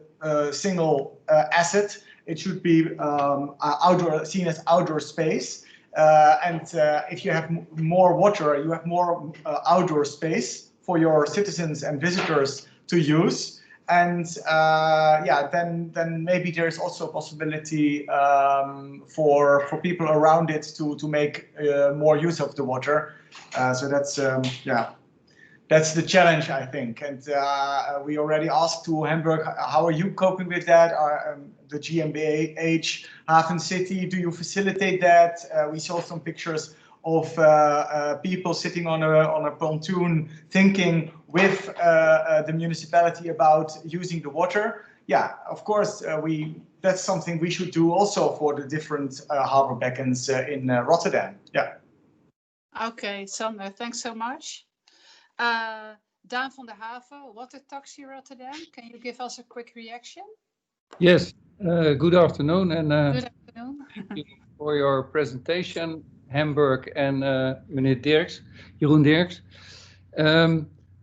single asset. It should be seen as outdoor space. And if you have more water, you have more outdoor space for your citizens and visitors to use. And then maybe there's also a possibility for people around it to make more use of the water. So that's the challenge, I think. And we already asked to Hamburg, how are you coping with that? The GmbH, HAFENCITY, do you facilitate that? We saw some pictures of people sitting on a pontoon, thinking with the municipality about using the water. Yeah, of course, that's something we should do also for the different harbour beckons in Rotterdam. Yeah. Okay, Sander, thanks so much. Daan van der Haven, Water Taxi Rotterdam. Can you give us a quick reaction? Yes, good afternoon, and good afternoon. Thank you for your presentation, Hamburg and meneer Dirks, Jeroen Dirks.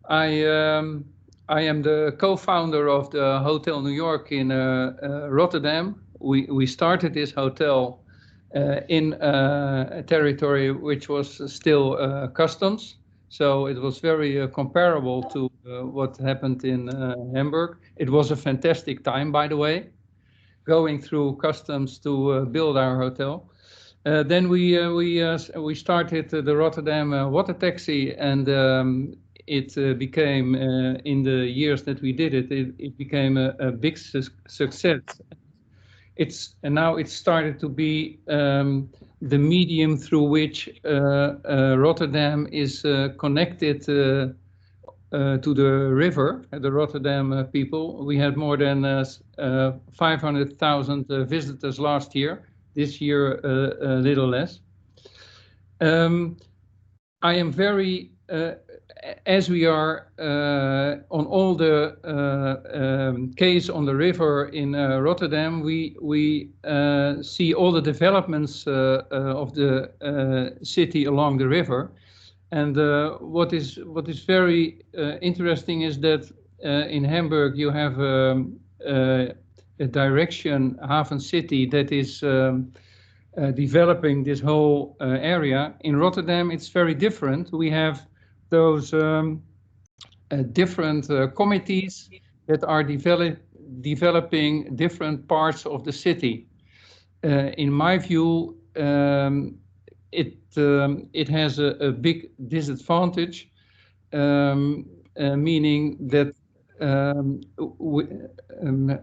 I am the co-founder of the Hotel New York in Rotterdam. We started this hotel in a territory which was still customs. So it was very comparable to what happened in Hamburg. It was a fantastic time, by the way, going through customs to build our hotel. Then we started the Rotterdam water taxi, and it became, in the years that we did it, it became a big success. Now it's started to be the medium through which Rotterdam is connected to the river, the Rotterdam people. We had more than 500,000 visitors last year. This year, a little less. I am very, as we are on all the quays on the river in Rotterdam, we see all the developments of the city along the river. And what is very interesting is that in Hamburg you have a direction, HAFENCITY, that is developing this whole area. In Rotterdam, it's very different. We have those different committees that are developing different parts of the city. In my view, it has a big disadvantage, meaning that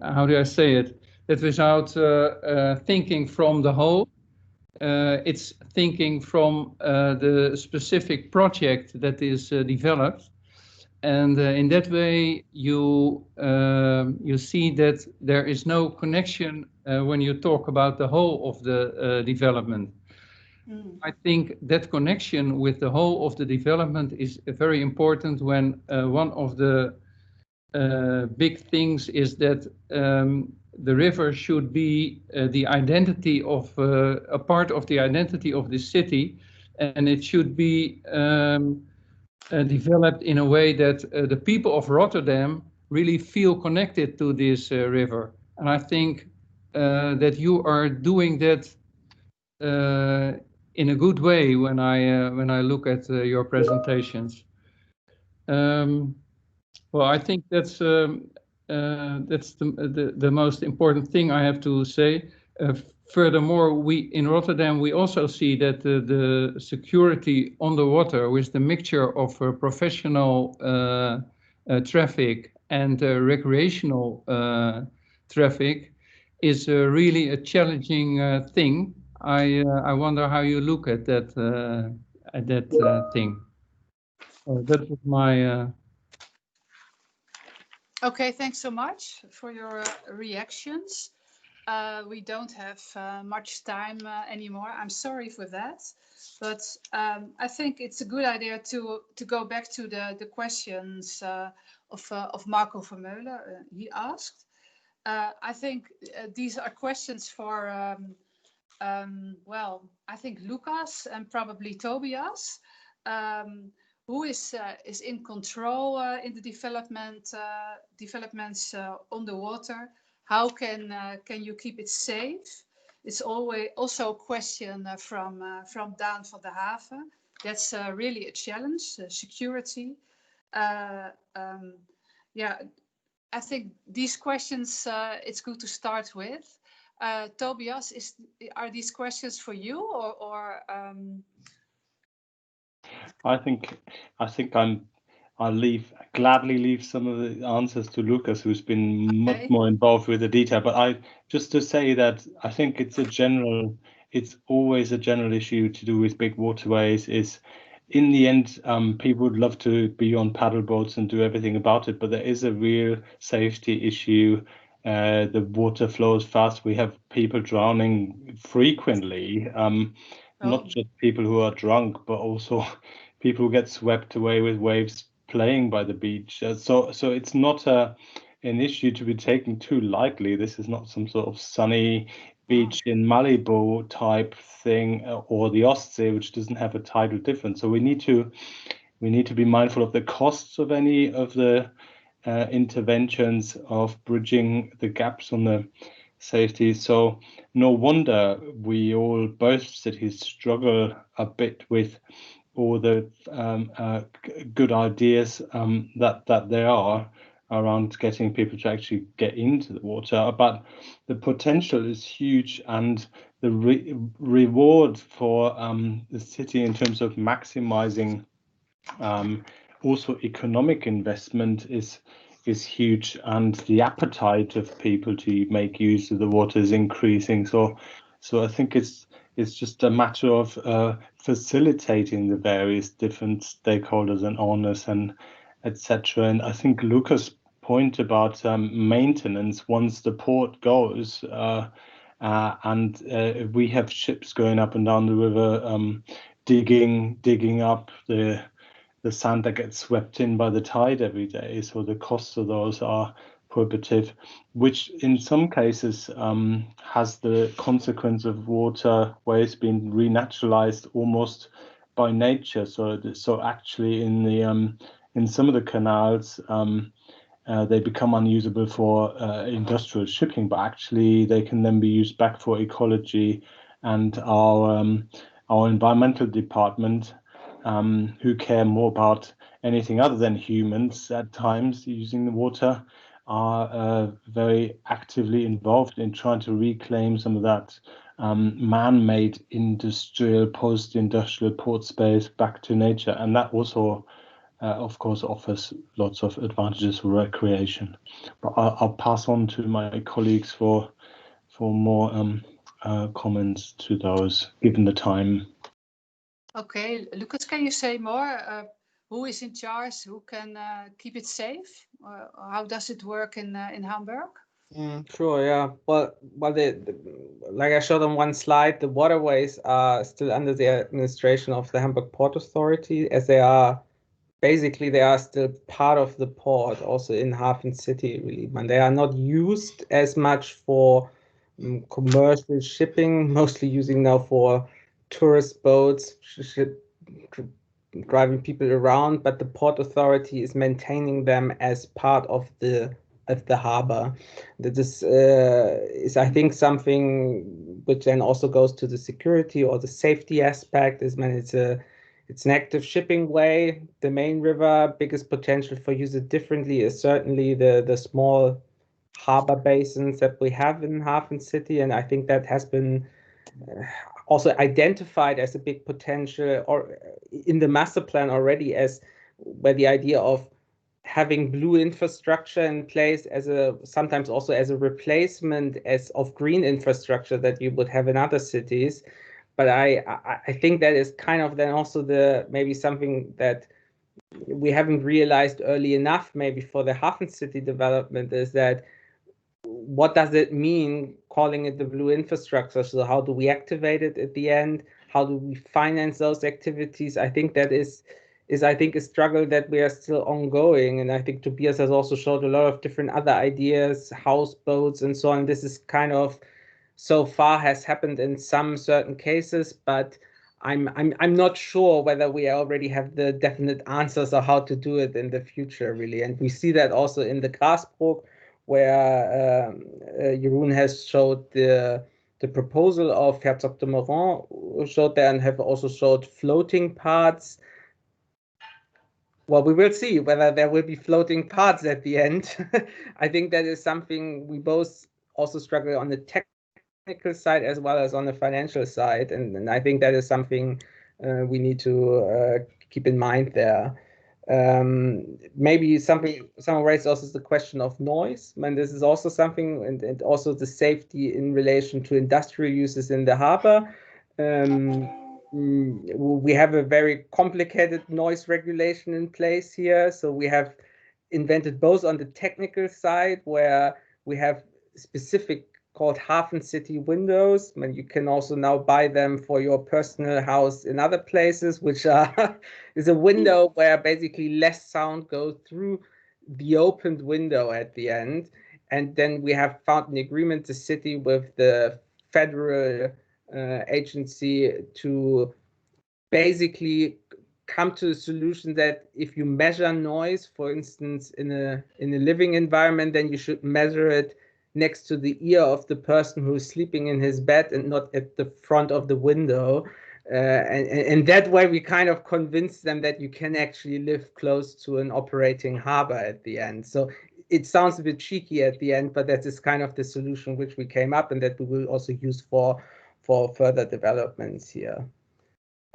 how do I say it? That without thinking from the whole, it's thinking from the specific project that is developed, and in that way you see that there is no connection when you talk about the whole of the development. I think that connection with the whole of the development is very important when one of the big things is that the river should be the identity of a part of the identity of the city, and it should be developed in a way that the people of Rotterdam really feel connected to this river. And I think that you are doing that in a good way when I look at your presentations. Well, I think that's the most important thing I have to say. Furthermore, we in Rotterdam, we also see that the security on the water with the mixture of professional traffic and recreational traffic is really a challenging thing. I wonder how you look at that thing. That was my. Okay, thanks so much for your reactions. We don't have much time anymore. I'm sorry for that, but I think it's a good idea to go back to the questions of Marco Vermeulen. He asked. I think these are questions for well, I think Lucas and probably Tobias. Who is in control in the developments on the water? How can you keep it safe? It's always also a question from Daan van der Haven. That's really a challenge, security. Yeah, I think these questions it's good to start with. Tobias, are these questions for you or I think I'll gladly leave some of the answers to Lucas, who's been much more involved with the detail. But just to say that I think it's always a general issue to do with big waterways. Is in the end, people would love to be on paddle boats and do everything about it, but there is a real safety issue. The water flows fast. We have people drowning frequently. Not just people who are drunk, but also people who get swept away with waves playing by the beach. So it's not an issue to be taken too lightly. This is not some sort of sunny beach in Malibu type thing, or the Ostsee, which doesn't have a tidal difference. So we need to be mindful of the costs of any of the interventions of bridging the gaps on the safety. So no wonder both cities struggle a bit with all the good ideas that there are around getting people to actually get into the water. But the potential is huge, and the reward for the city in terms of maximizing also economic investment is huge, and the appetite of people to make use of the water is increasing. So I think it's just a matter of facilitating the various different stakeholders and owners and etc. And I think Lucas' point about maintenance once the port goes, and we have ships going up and down the river, digging up the sand that gets swept in by the tide every day. So the costs of those are prohibitive, which in some cases has the consequence of waterways being renaturalized almost by nature. So actually in some of the canals, they become unusable for industrial shipping, but actually they can then be used back for ecology. And our environmental department, who care more about anything other than humans at times using the water, are very actively involved in trying to reclaim some of that man-made industrial, post-industrial port space back to nature, and that also, of course, offers lots of advantages for recreation. But I'll pass on to my colleagues for more comments to those, given the time. Okay, Lucas, can you say more? Who is in charge? Who can keep it safe? How does it work in Hamburg? Sure, yeah. Well, like I showed on one slide, the waterways are still under the administration of the Hamburg Port Authority, as they are still part of the port, also in HAFENCITY, really. And they are not used as much for commercial shipping, mostly using now for tourist boats, driving people around, but the Port Authority is maintaining them as part of the harbor. That is I think, something which then also goes to the security or the safety aspect. It's an active shipping way. The main river, biggest potential for use it differently is certainly the small harbor basins that we have in HAFENCITY, and I think that has been also identified as a big potential, or in the master plan already, as where the idea of having blue infrastructure in place sometimes also as a replacement of green infrastructure that you would have in other cities. But I think that is kind of then also maybe something that we haven't realized early enough, maybe for the HAFENCITY development, is that what does it mean calling it the blue infrastructure? So how do we activate it at the end? How do we finance those activities? I think that is I think a struggle that we are still ongoing. And I think Tobias has also showed a lot of different other ideas, houseboats and so on. This is kind of so far has happened in some certain cases, but I'm not sure whether we already have the definite answers of how to do it in the future, really. And we see that also in the Grasbrook, where Jeroen has showed the proposal of Herzog de Meuron, showed there, and have also showed floating parts. Well, we will see whether there will be floating parts at the end. I think that is something we both also struggle on the technical side as well as on the financial side, and I think that is something we need to keep in mind there. Maybe someone raised also the question of noise, and this is also something, and also the safety in relation to industrial uses in the harbor. We have a very complicated noise regulation in place here. So we have invented both on the technical side, where we have specific called HAFENCITY windows, and you can also now buy them for your personal house in other places, which is a window where basically less sound goes through the opened window at the end. And then we have found an agreement, the city, with the federal agency, to basically come to a solution that if you measure noise, for instance, in a living environment, then you should measure it next to the ear of the person who is sleeping in his bed and not at the front of the window. And that way we kind of convince them that you can actually live close to an operating harbor at the end. So it sounds a bit cheeky at the end, but that is kind of the solution which we came up, and that we will also use for further developments here.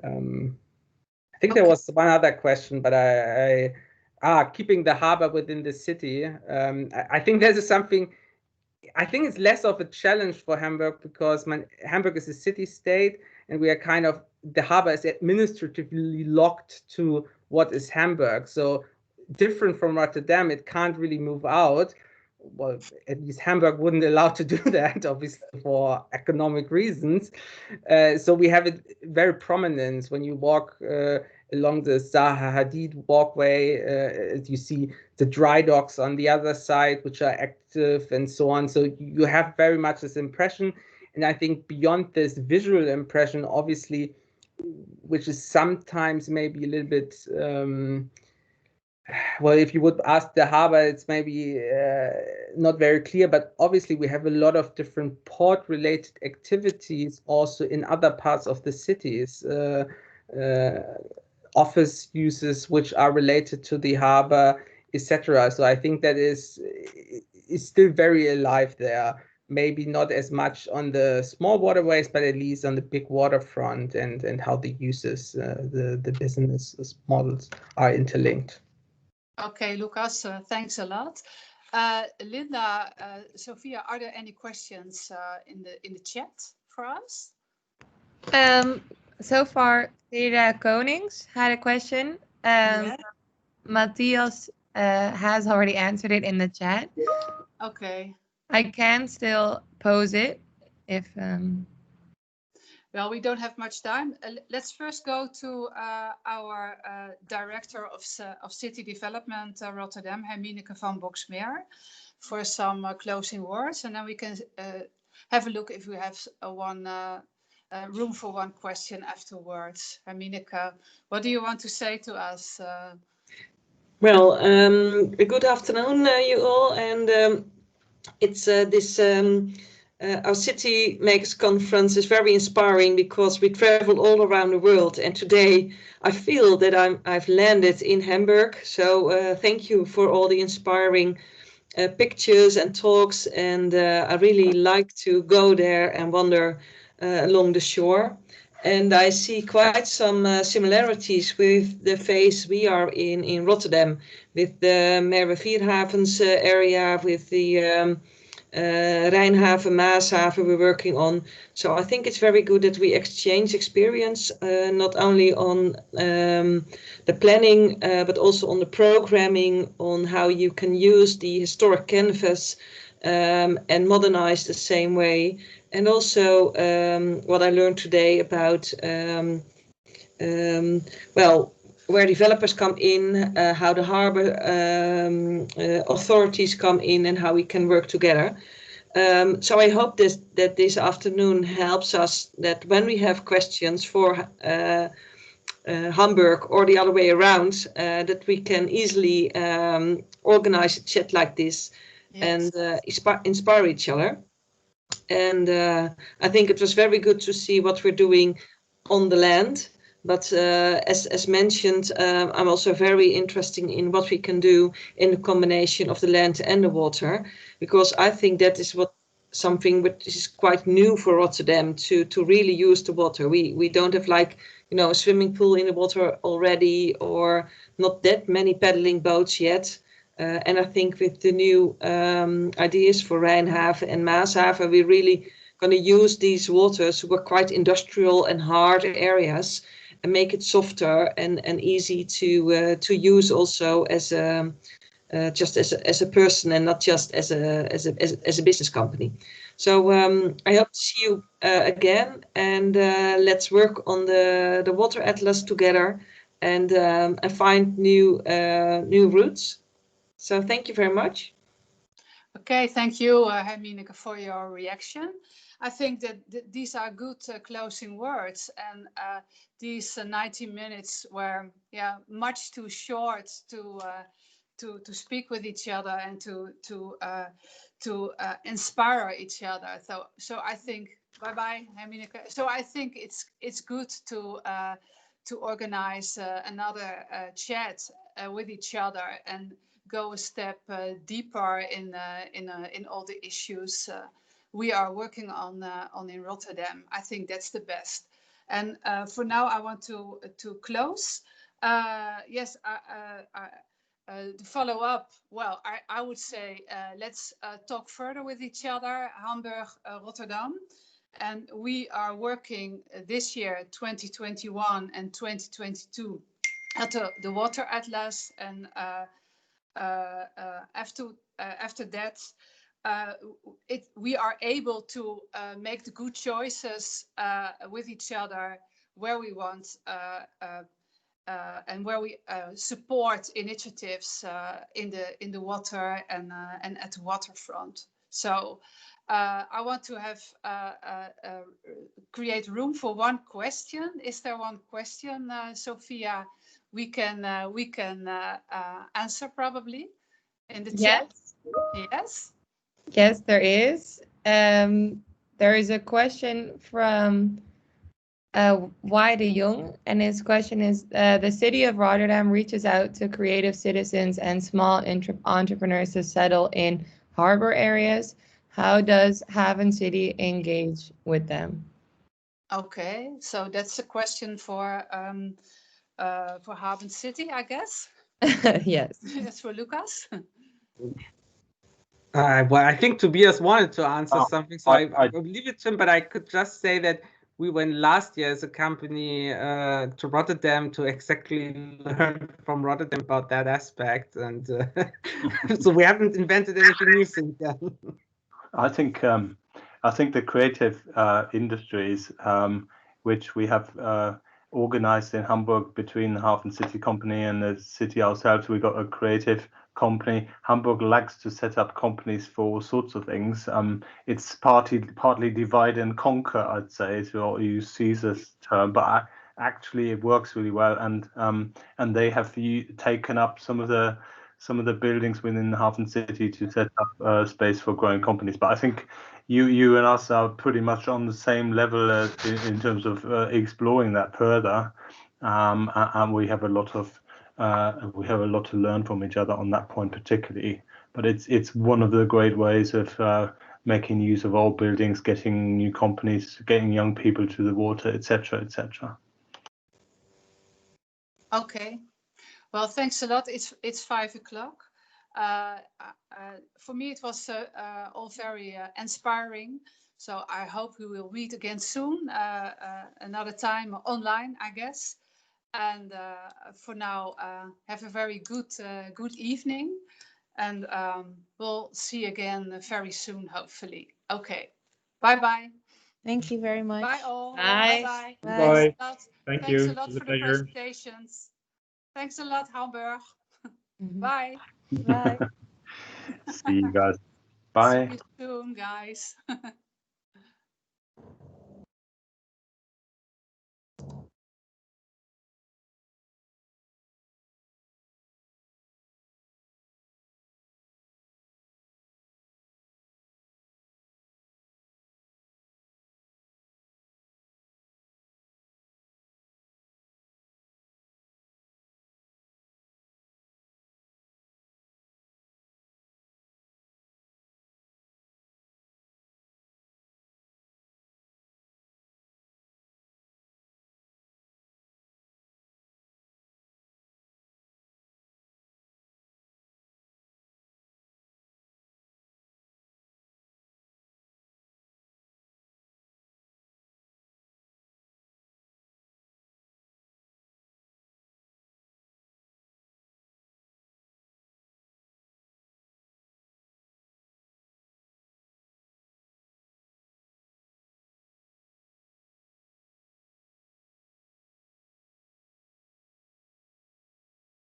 I think there was one other question, but keeping the harbor within the city. I think this is something, I think it's less of a challenge for Hamburg, because Hamburg is a city-state, and we are kind of, the harbor is administratively locked to what is Hamburg. So different from Rotterdam, it can't really move out. Well, at least Hamburg wouldn't allow to do that, obviously, for economic reasons. So we have it very prominent when you walk along the Zaha Hadid walkway. You see the dry docks on the other side, which are active, and so on. So you have very much this impression. And I think beyond this visual impression, obviously, which is sometimes maybe a little bit, well, if you would ask the harbor, it's maybe not very clear, but obviously we have a lot of different port-related activities also in other parts of the cities. Office uses which are related to the harbor, etc. So I think that is still very alive there. Maybe not as much on the small waterways, but at least on the big waterfront and how the uses, the business models are interlinked. Okay, Lucas, thanks a lot. Linda, Sophia, are there any questions in the chat for us? So far, Thea Konings had a question. Yeah. Matthias has already answered it in the chat. Okay. I can still pose it if. Well, we don't have much time. Let's first go to our Director of City Development Rotterdam, Hermineke van Boxmeer, for some closing words, and then we can have a look if we have room for one question afterwards. Hermineke, what do you want to say to us? Well, good afternoon, you all, and it's this. Our City Makers Conference is very inspiring because we travel all around the world, and today I feel that I've landed in Hamburg. So thank you for all the inspiring pictures and talks, and I really like to go there and wander along the shore. And I see quite some similarities with the phase we are in Rotterdam, with the Merwe-Vierhavens area, with the Rijnhaven, Maashaven we're working on. So I think it's very good that we exchange experience, not only on the planning, but also on the programming, on how you can use the historic canvas and modernize the same way. And also what I learned today about, well, where developers come in, how the Harbour authorities come in, and how we can work together. So I hope that this afternoon helps us, that when we have questions for Hamburg or the other way around, that we can easily organize a chat like this. Yes. And inspire each other. And I think it was very good to see what we're doing on the land. But as mentioned, I'm also very interested in what we can do in the combination of the land and the water, because I think that is something which is quite new for Rotterdam, to really use the water. We don't have, like, you know, a swimming pool in the water already, or not that many paddling boats yet. And I think with the new ideas for Rijnhaven and Maashaven, we're really going to use these waters, who are quite industrial and hard areas, and make it softer and easy to use also as just as a person, and not just as a business company. So I hope to see you again, and let's work on the Wateratlas together, and find new routes. So thank you very much. Okay, thank you, Hermineke, for your reaction. I think that these are good closing words, and these 90 minutes were much too short to speak with each other and to inspire each other. So I think bye, Hermineke. So I think it's good to organize another chat with each other and go a step deeper in all the issues we are working on in Rotterdam. I think that's the best. And for now, I want to close. Yes, to follow up. Well, I would say let's talk further with each other, Hamburg, Rotterdam. And we are working this year, 2021 and 2022, at the Wateratlas, and after that, we are able to make the good choices with each other, where we want and where we support initiatives in the water and at the waterfront. So I want to have create room for one question. Is there one question, Sophia? We can answer probably in the chat. Yes. Yes, there is. There is a question from Y de Jong, and his question is, the city of Rotterdam reaches out to creative citizens and small entrepreneurs to settle in harbor areas. How does HAFENCITY engage with them? Okay, so that's a question for HAFENCITY, I guess. Yes. That's for Lucas. Well, I think Tobias wanted to answer something, so I will leave it to him, but I could just say that we went last year as a company to Rotterdam to exactly learn from Rotterdam about that aspect, and so we haven't invented anything new since then. I think the creative industries, which we have organized in Hamburg between the HAFENCITY company and the city ourselves, we got a creative company. Hamburg likes to set up companies for all sorts of things. It's partly divide and conquer, I'd say, to use Caesar's term, but actually it works really well. And they have taken up some of the buildings within the HAFENCITY to set up space for growing companies. But I think you and us are pretty much on the same level in terms of exploring that further, and we have a lot to learn from each other on that point particularly. But it's one of the great ways of making use of old buildings, getting new companies, getting young people to the water, etc., etc. Okay. Well, thanks a lot. It's 5 o'clock. For me, it was all very inspiring. So I hope we will meet again soon, another time online, I guess. And for now, have a very good evening. And we'll see again very soon, hopefully. Okay. Bye-bye. Thank you very much. Bye all. Bye. Bye-bye. Bye. Thanks Thank you. a lot It was a for the pleasure. presentations. Thanks a lot, Hamburg. Mhm. Bye. Bye. See you guys. Bye. See you soon, guys.